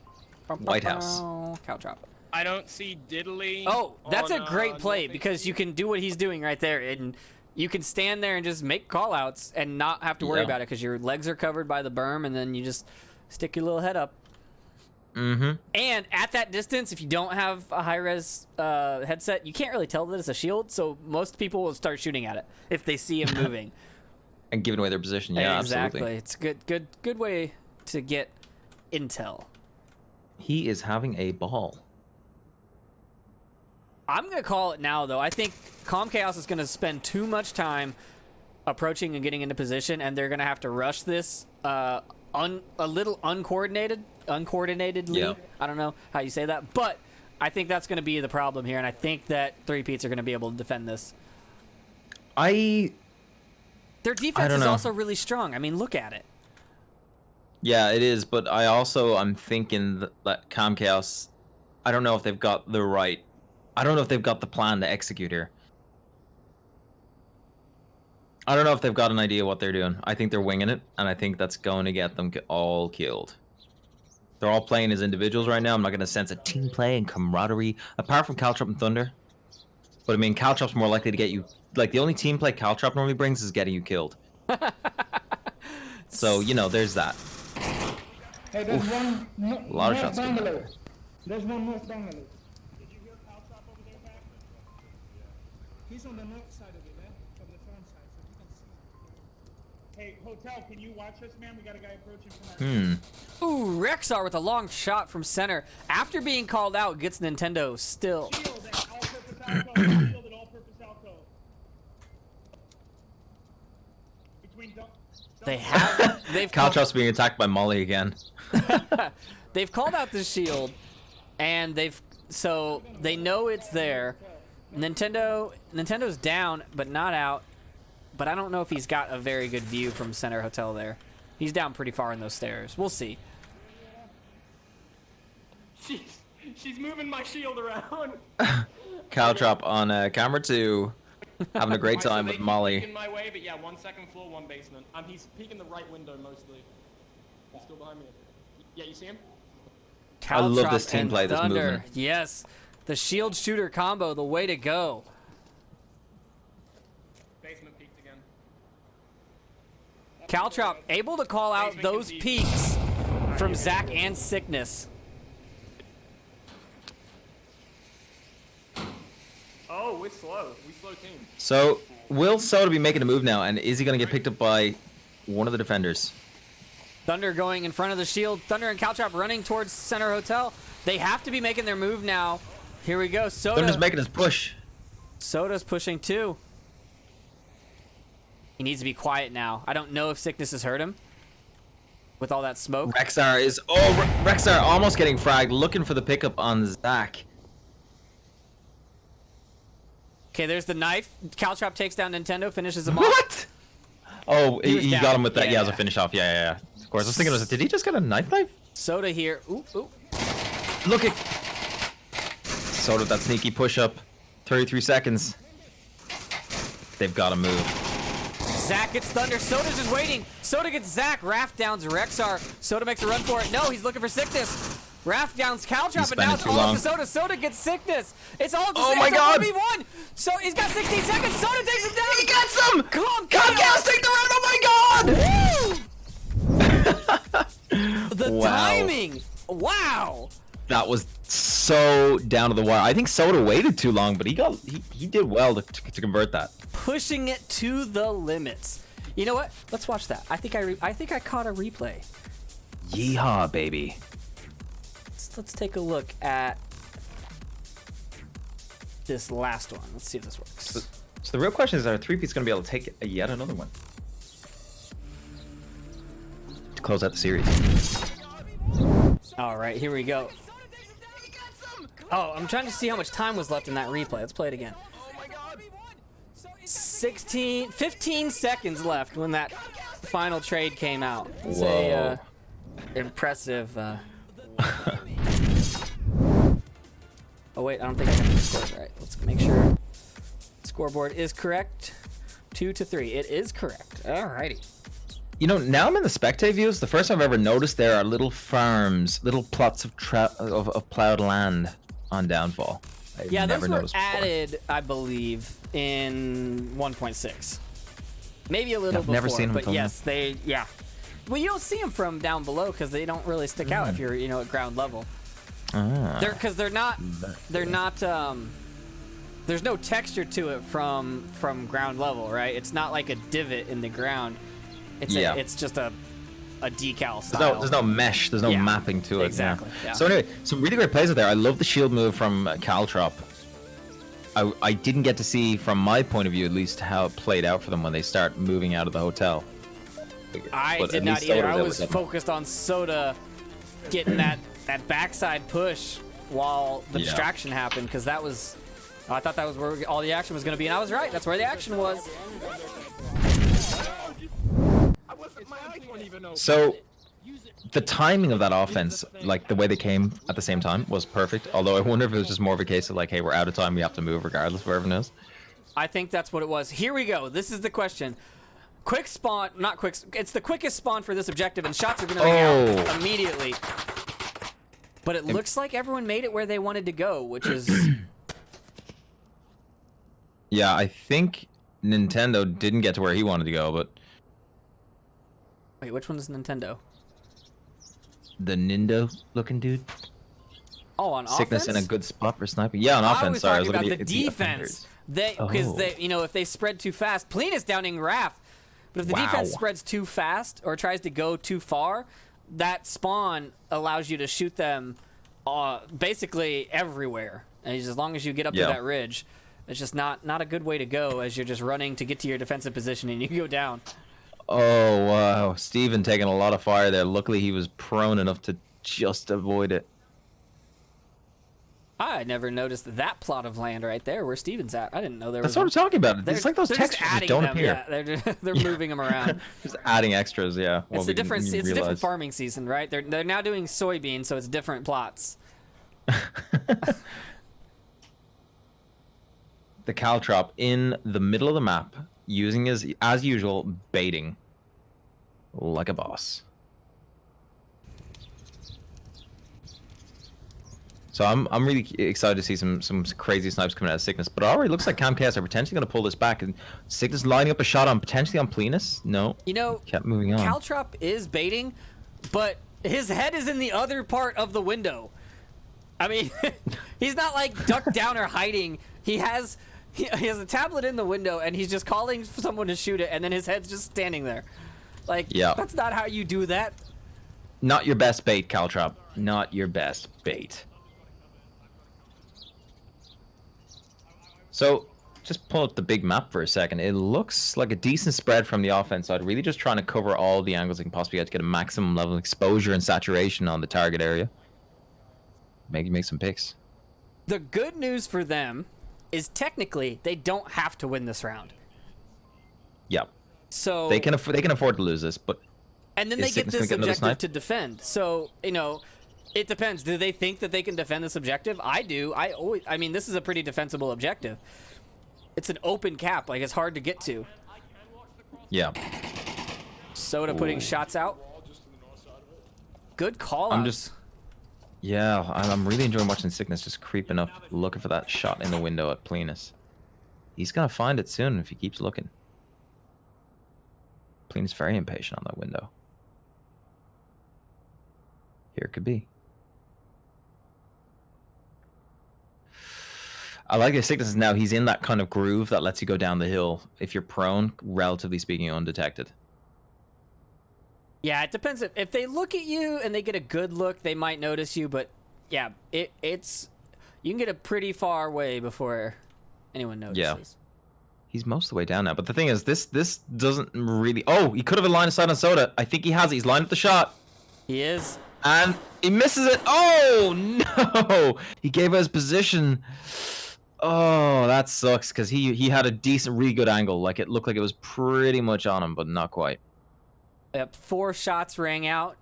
White House. Caltrop. I don't see Diddley. Oh, that's a on, great play North because you can do what he's doing right there, and you can stand there and just make call-outs and not have to worry Yeah. about it because your legs are covered by the berm, and then you just stick your little head up. Mm-hmm. And at that distance, if you don't have a high-res headset, you can't really tell that it's a shield, so most people will start shooting at it if they see him moving. And giving away their position. Yeah, exactly. absolutely. It's a good way to get intel. He is having a ball. I'm going to call it now, though. I think Calm Chaos is going to spend too much time approaching and getting into position, and they're going to have to rush this a little uncoordinatedly. Yeah. I don't know how you say that, but I think that's going to be the problem here, and I think that Threepeats are going to be able to defend this. Their defense don't is know. also really strong. I mean, look at it. Yeah, it is, but I'm thinking that Calm Chaos, I don't know if they've got the plan to execute here. I don't know if they've got an idea what they're doing. I think they're winging it, and I think that's going to get them all killed. They're all playing as individuals right now. I'm not going to sense a team play and camaraderie, apart from Caltrop and Thunder. But I mean, Caltrop's more likely to get you... Like, the only team play Caltrop normally brings is getting you killed. So, you know, there's that. Hey, there's one. A lot of shots taken. Bangalore. There's one North Bangalore. Did you hear Caltrop over there, Pat? He's on the north side of it, man. From the front side, so you can see. Hey, Hotel, can you watch us, man? We got a guy approaching from our... Ooh, Rexar with a long shot from center. After being called out, gets Nintendo still. Shield at all-purpose alcove. Shield at all-purpose alcove. Between... They've Caltrop's being attacked by Molly again. They've called out the shield, and so they know it's there. Nintendo's down, but not out. But I don't know if he's got a very good view from center hotel there. He's down pretty far in those stairs. We'll see. She's moving my shield around. Caltrop on camera 2, having a great time with Molly. In my way, but yeah, 1 second floor, 1 basement. He's peeking the right window mostly. He's still behind me. Yeah, you see him? I love this Caltrop team and play, this Thunder. movement. Yes, the shield shooter combo, the way to go. Basement peeked again. Caltrop able to call out those peaks from Zach and Sickness. Oh, we're slow. We slow team. So, will Soda be making a move now, and is he going to get picked up by one of the defenders? Thunder going in front of the shield. Thunder and Caltrop running towards center hotel. They have to be making their move now. Here we go. Thunder's making his push. Soda's pushing too. He needs to be quiet now. I don't know if Sickness has hurt him with all that smoke. Rexar is... Oh, Rexar almost getting fragged, looking for the pickup on Zach. Okay, there's the knife. Caltrop takes down Nintendo, finishes him off. What? Oh, he down. got him with that. Yeah, Yeah, as a yeah. finish off. Yeah. Of course. I was thinking, did he just get a knife? Soda here. Ooh. Look at... Soda, that sneaky push-up. 33 seconds. They've got to move. Zach gets Thunder. Soda's just waiting. Soda gets Zach. Raph downs Rexar. Soda makes a run for it. No, he's looking for Sickness. Raph downs Caltrop, and now it's all up to Soda. Soda gets Sickness. It's all up to Oh my God. 1v1. So he's got 16 seconds. Soda takes him down. He gets him! Calm Comcast, take the run! Oh my God! The Wow. timing. Wow. That was so down to the wire. I think Soda waited too long, but he did well to convert that. Pushing it to the limits. You know what? Let's watch that. I think I caught a replay. Yeehaw, baby. Let's take a look at this last one. Let's see if this works. So the real question is, are Threepeats going to be able to take yet another one to close out the series? All right, here we go. Oh, I'm trying to see how much time was left in that replay. Let's play it again. 15 seconds left when that final trade came out. It's a impressive. Oh wait, I don't think I got the scores right. Let's make sure. Scoreboard is correct. 2-3. It is correct. Alrighty. You know, now I'm in the spectate views. The first time I've ever noticed there are little farms, little plots of plowed land on Downfall. I've Yeah, never those were noticed before. added, I believe, in 1.6. Maybe a little I've before, never seen them but until yes, they, yeah. Well, you don't see them from down below because they don't really stick out if you're, at ground level. Ah. They're not, there's no texture to it from ground level, right? It's not like a divot in the ground. It's just a decal style. There's no mesh. There's no Yeah, mapping to it. exactly, yeah. So anyway, some really great plays out there. I love the shield move from Caltrop. I didn't get to see, from my point of view at least, how it played out for them when they start moving out of the hotel. I But did at not least either. Soda I did was with it. focused on Soda getting that backside push while the Yeah. distraction happened, because that was, I thought that was where all the action was going to be, and I was right. That's where the action was. So the timing of that offense, like the way they came at the same time, was perfect. Although I wonder if it was just more of a case of like, hey, we're out of time, we have to move regardless, wherever it is. I think that's what it was. Here we go. This is the question. Quick spawn, not quick. It's the quickest spawn for this objective, and shots are going to ring out immediately. But it looks like everyone made it where they wanted to go, which is... Yeah, I think Nintendo didn't get to where he wanted to go, but Wait, which one is Nintendo? the Nindo looking dude. Oh, on Sickness offense? in a good spot for sniping. Yeah, on offense. I was Sorry, talking about looking the at the defense. offenders. Because Oh. they, if they spread too fast, Plenus downing Raph. But if the defense Wow. spreads too fast or tries to go too far, that spawn allows you to shoot them basically everywhere. And as long as you get up to Yeah. that ridge, it's just not a good way to go as you're just running to get to your defensive position and you go down. Oh, wow. Steven taking a lot of fire there. Luckily, he was prone enough to just avoid it. I never noticed that plot of land right there where Steven's at. I didn't know there That's was what I'm one. talking about. They're- It's like those they're just textures just adding don't them, appear. Yeah, they're moving them around. Just adding extras, yeah. It's a different farming season, right? They're now doing soybeans, so it's different plots. The Caltrop in the middle of the map, using as usual, baiting like a boss. So I'm really excited to see some crazy snipes coming out of Sickness, but it already looks like Cam KS are potentially going to pull this back, and Sickness lining up a shot on potentially on Plenus. No, kept moving on. Caltrop is baiting, but his head is in the other part of the window. I mean, he's not like ducked down or hiding. He has a tablet in the window, and he's just calling for someone to shoot it, and then his head's just standing there. Like, that's not how you do that. Not your best bait, Caltrop. Not your best bait. So, just pull up the big map for a second. It looks like a decent spread from the offense side. Really just trying to cover all the angles they can possibly get to get a maximum level of exposure and saturation on the target area. Make some picks. The good news for them is technically they don't have to win this round. Yeah. So they can afford to lose this, but and then they get Sickness this gonna get another objective snipe? to defend. So, it depends. Do they think that they can defend this objective? I do. I mean, this is a pretty defensible objective. It's an open cap. Like, it's hard to get to. Yeah. Soda putting shots out. Good call outs. I'm really enjoying watching Sickness just creeping up, looking for that shot in the window at Plenus. He's gonna find it soon if he keeps looking. Plenus very impatient on that window. Here it could be. I like his Sickness now. He's in that kind of groove that lets you go down the hill if you're prone, relatively speaking, undetected. Yeah, it depends. If they look at you and they get a good look, they might notice you. But yeah, it's you can get a pretty far way before anyone notices. Yeah. He's most of the way down now. But the thing is, this doesn't really... Oh, he could have a line of sight on Soda. I think he has it. He's lined up the shot. He is. And he misses it. Oh, no. He gave us position. Oh, that sucks because he had a decent, really good angle. Like, it looked like it was pretty much on him, but not quite. Yep, 4 shots rang out.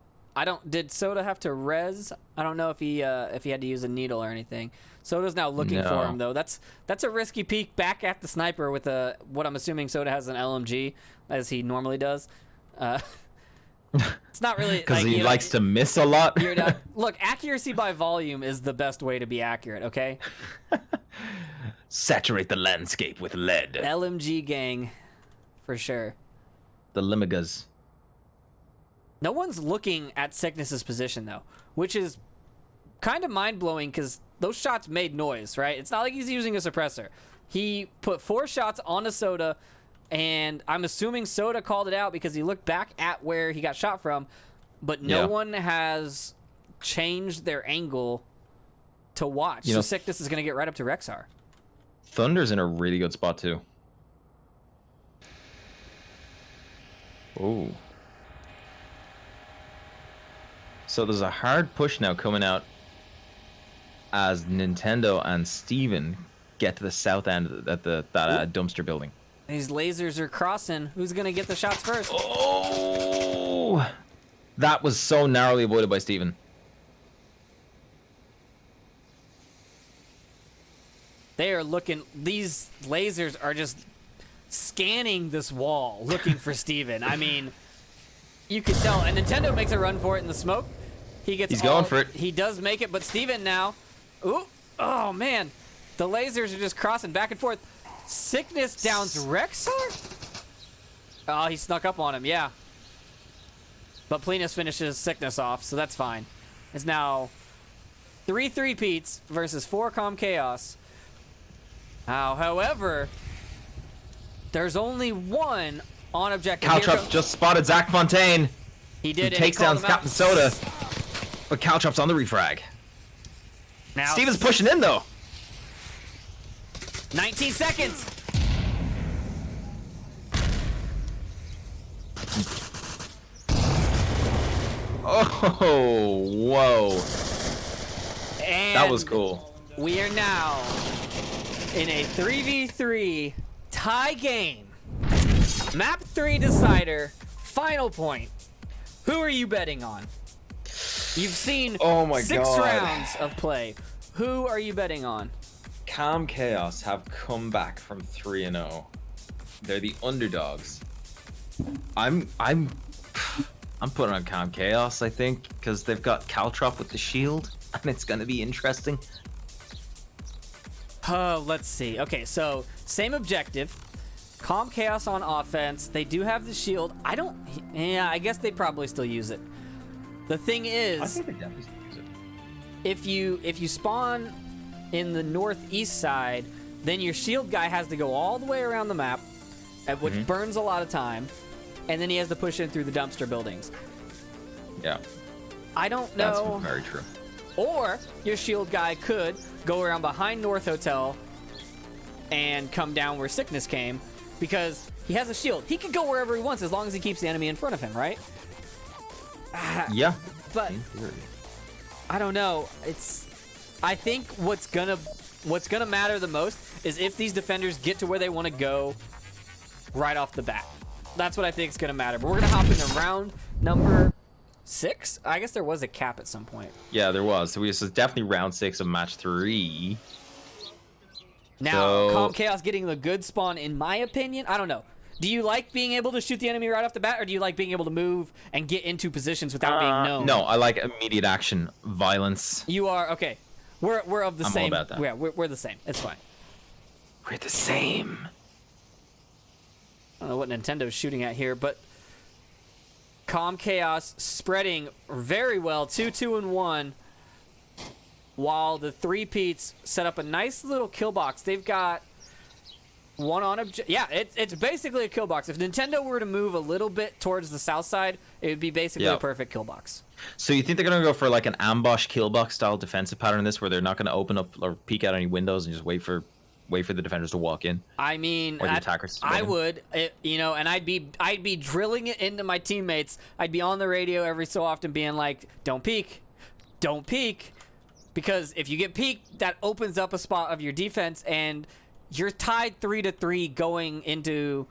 Did Soda have to res? I don't know if he had to use a needle or anything. Soda's now looking for him though. That's a risky peek back at the sniper with what I'm assuming Soda has an LMG as he normally does. It's not really because he likes to miss a lot. Look, accuracy by volume is the best way to be accurate. Okay. Saturate the landscape with lead. LMG gang, for sure. The Limigas. No one's looking at Sickness's position though, which is kind of mind-blowing because those shots made noise, right? It's not like he's using a suppressor. He put 4 shots on a Soda, and I'm assuming Soda called it out because he looked back at where he got shot from, but no one has changed their angle to watch. So Sickness is going to get right up to Rexar. Thunder's in a really good spot too. Oh. So there's a hard push now coming out as Nintendo and Steven get to the south end at that dumpster building. These lasers are crossing. Who's going to get the shots first? Oh! That was so narrowly avoided by Steven. They are looking... These lasers are just scanning this wall, looking for Steven. I mean, you could tell. And Nintendo makes a run for it in the smoke. He's going for it. He does make it, but Steven now... Ooh! Oh, man. The lasers are just crossing back and forth. Sickness downs Rexar? Oh, he snuck up on him, yeah. But Plenus finishes Sickness off, so that's fine. It's now 3 Threepeats versus 4 Calm Chaos. However, there's only one on objective. Caltrop just spotted Zach Fontaine. He did. He takes down Captain Soda. But Caltrop's on the refrag. Now Steven's pushing in though. 19 seconds. Oh, whoa. And that was cool. We are now in a 3v3 tie game. Map 3 decider, final point. Who are you betting on? You've seen 6 rounds of play. Who are you betting on? Calm Chaos have come back from 3-0. They're the underdogs. I'm putting on Calm Chaos, I think, because they've got Caltrop with the shield, and it's gonna be interesting. Let's see. Okay, so same objective. Calm Chaos on offense. They do have the shield. I guess they probably still use it. The thing is, I think they definitely still use it. if you spawn in the northeast side, then your shield guy has to go all the way around the map, which burns a lot of time, and then he has to push in through the dumpster buildings. Yeah. I don't know. That's very true. Or your shield guy could go around behind North Hotel and come down where Sickness came, because he has a shield. He can go wherever he wants as long as he keeps the enemy in front of him, right? Yeah. But I don't know. I think what's gonna matter the most is if these defenders get to where they want to go right off the bat. That's what I think is gonna matter. But we're gonna hop into round number 6. I guess there was a cap at some point. Yeah, there was. So this is definitely round 6 of match 3. Now, Calm Chaos getting the good spawn, in my opinion. I don't know. Do you like being able to shoot the enemy right off the bat, or do you like being able to move and get into positions without being known? No, I like immediate action, violence. You are okay. We're of the same. All about that. Yeah, we're the same. It's fine. We're the same. I don't know what Nintendo's shooting at here, but Calm Chaos spreading very well, 2-2-1, while the Threepeats set up a nice little kill box. They've got one on object. Yeah, it's basically a kill box. If Nintendo were to move a little bit towards the south side, it would be basically a perfect kill box. So you think they're gonna go for like an ambush kill box style defensive pattern in this, where they're not gonna open up or peek out any windows and just wait for wait for the defenders to walk in. I mean, or the attackers. I would, you know, and I'd be drilling it into my teammates. I'd be on the radio every so often being like, don't peek, don't peek. Because if you get peeked, that opens up a spot of your defense, and you're tied 3-3 going into,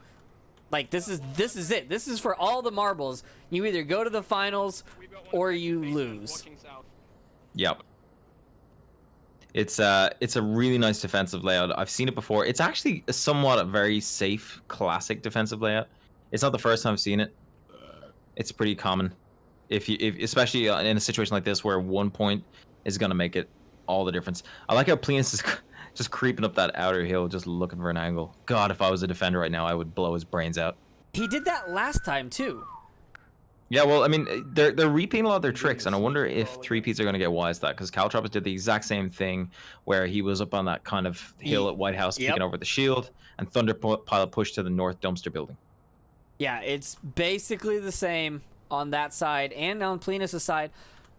like, this is it. This is for all the marbles. You either go to the finals or you lose. Yep. It's a really nice defensive layout. I've seen it before. It's actually a somewhat very safe, classic defensive layout. It's not the first time I've seen it. It's pretty common, especially in a situation like this where 1 point is gonna make it all the difference. I like how Plenus is just creeping up that outer hill, just looking for an angle. God, if I was a defender right now, I would blow his brains out. He did that last time too. Yeah, well, I mean, they're repeating a lot of their tricks, and I wonder if Threepeats are going to get wise to that, because Caltrops did the exact same thing, where he was up on that kind of hill at White House, picking over the shield, and Thunder Pilot pushed to the north dumpster building. Yeah, it's basically the same on that side and on Plenus' side.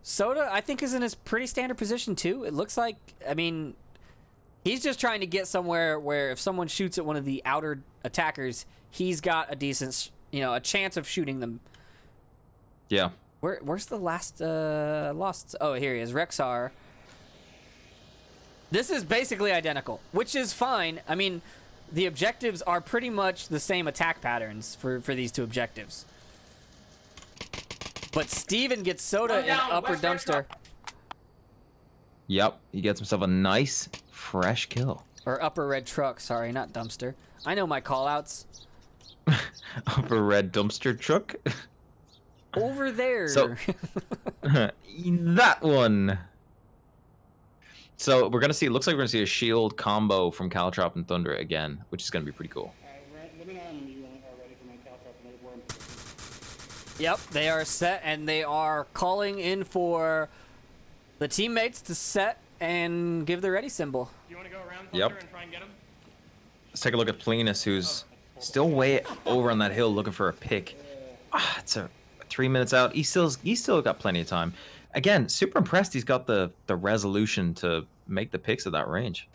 Soda, I think, is in his pretty standard position too. It looks like, I mean, he's just trying to get somewhere where if someone shoots at one of the outer attackers, he's got a decent, you know, a chance of shooting them. Yeah. Where's the last lost? Oh, here he is, Rexar. This is basically identical, which is fine. I mean, the objectives are pretty much the same attack patterns for these two objectives. But Steven gets Soda in upper dumpster. Yep, he gets himself a nice, fresh kill. Or upper red truck, sorry, not dumpster. I know my callouts. Upper red dumpster truck? Over there. So, that one. So we're gonna see. It looks like we're gonna see a shield combo from Caltrop and Thunder again, which is gonna be pretty cool. Let me know when you are ready for my Caltrop and we're in position. Yep, they are set, and they are calling in for the teammates to set and give the ready symbol. You want to go around Thunder and try and get him? Let's take a look at Plenus, who's still way over on that hill looking for a pick. It's 3 minutes out. He's still got plenty of time. Again, super impressed he's got the resolution to make the picks at that range.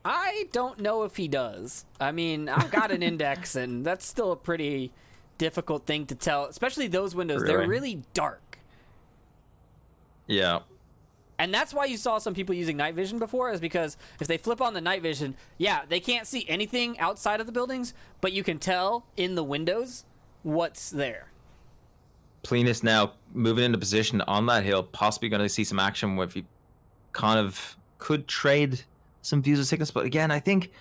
I don't know if he does. I mean, I've got an index, and that's still a pretty difficult thing to tell, especially those windows. Really? They're really dark. Yeah. And that's why you saw some people using night vision before, is because if they flip on the night vision, yeah, they can't see anything outside of the buildings, but you can tell in the windows what's there. Plenus now moving into position on that hill, possibly going to see some action where he kind of could trade some views of sickness. But again, I think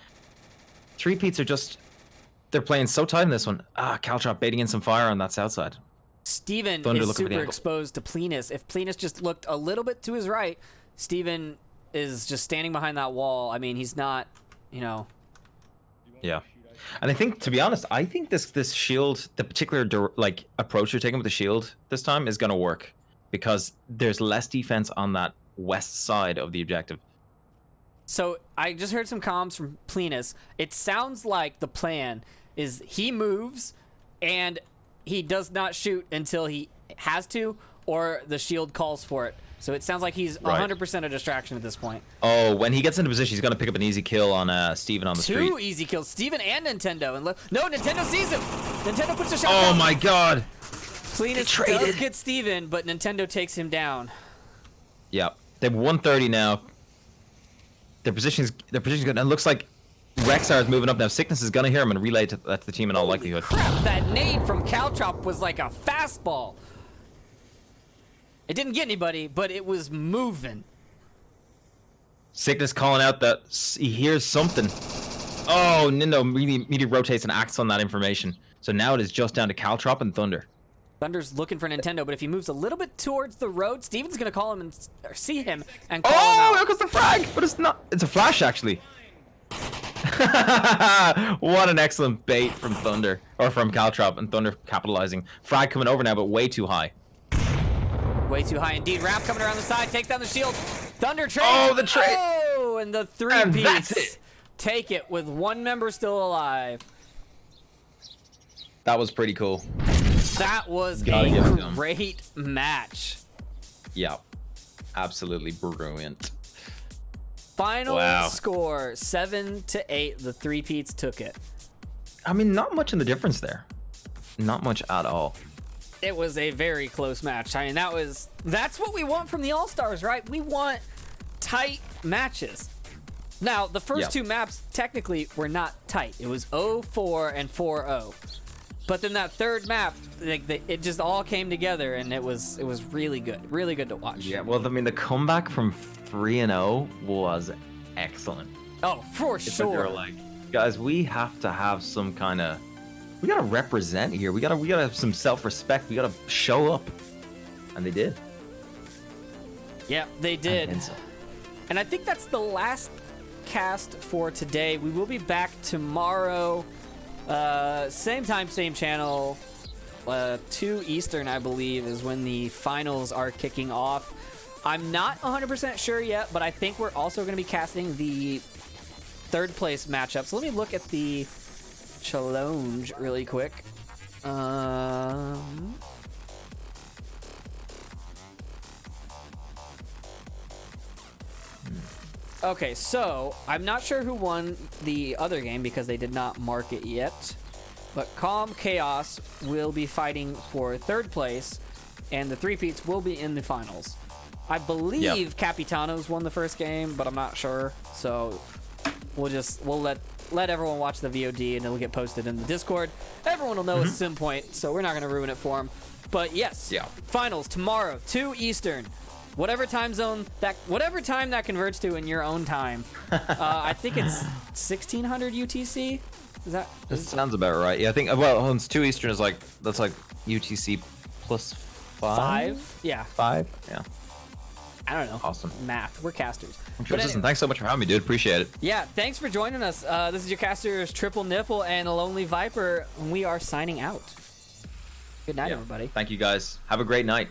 Threepeats are just, they're playing so tight in this one. Caltrop baiting in some fire on that south side. Steven Thunder is super exposed to Plenus. If Plenus just looked a little bit to his right, Steven is just standing behind that wall. I mean, he's not, you know. Yeah. And I think, to be honest, I think this shield, the particular approach you're taking with the shield this time is going to work, because there's less defense on that west side of the objective. So I just heard some comms from Plenus. It sounds like the plan is he moves and he does not shoot until he has to, or the shield calls for it. So it sounds like he's 100% a distraction at this point. Oh, when he gets into position, he's going to pick up an easy kill on Steven on the street. 2 easy kills. Steven and Nintendo. And no, Nintendo sees him. Nintendo puts a shot. Oh my god. Plenus does get Steven, but Nintendo takes him down. Yeah. They have 130 now. Their position's good. And it looks like Rexar is moving up now. Sickness is going to hear him and relay to the team in all likelihood. Crap, that nade from Caltrop was like a fastball. It didn't get anybody, but it was moving. Sickness calling out that he hears something. Oh, Nindo immediately rotates and acts on that information. So now it is just down to Caltrop and Thunder. Thunder's looking for Nintendo, but if he moves a little bit towards the road, Steven's going to call him and see him and call him out. Oh, there goes the frag! But it's not. It's a flash, actually. What an excellent bait from Thunder, or from Caltrop, and Thunder capitalizing. Frag coming over now, but way too high. Way too high indeed. Raph coming around the side, takes down the shield. Thunder trades. Oh, the trade. Oh, and the Threepeats take it with one member still alive. That was pretty cool. That was a great match. Yeah, absolutely brilliant. Final Wow. score 7-8. The Threepeats took it. I mean, not much in the difference there. Not much at all. It was a very close match. I mean, that's what we want from the All-Stars, right? We want tight matches. Now, the first two maps technically were not tight. It was 0-4 and 4-0. But then that third map, it just all came together, and it was really good to watch. Yeah, well, I mean, the comeback from 3-0 was excellent. Oh, for It's like sure. they were like, guys, we have to have some kind of, we gotta represent here. We gotta have some self-respect. We gotta show up, and they did. Yeah, they did. And so- And I think that's the last cast for today. We will be back tomorrow. Same time, same channel. 2 Eastern, I believe, is when the finals are kicking off. I'm not 100% sure yet, but I think we're also going to be casting the third place matchup. So let me look at the challenge really quick. Okay, so I'm not sure who won the other game because they did not mark it yet. But Calm Chaos will be fighting for third place, and the Threepeats will be in the finals. I believe Capitanos won the first game, but I'm not sure. So we'll let everyone watch the VOD, and it'll get posted in the Discord. Everyone will know at some point, so we're not going to ruin it for them. But yes, finals tomorrow, 2 Eastern. Whatever time that converts to in your own time. I think it's 1600 UTC. Is that? That sounds about right. Yeah, I think. Well, it's 2 Eastern is like that's like UTC plus 5. Yeah. 5. Yeah. I don't know. Awesome. Math. We're casters. Sure, listen, thanks so much for having me, dude. Appreciate it. Yeah, thanks for joining us. This is your casters, Triple Nipple and Lonely Viper, and we are signing out. Good night, everybody. Thank you, guys. Have a great night.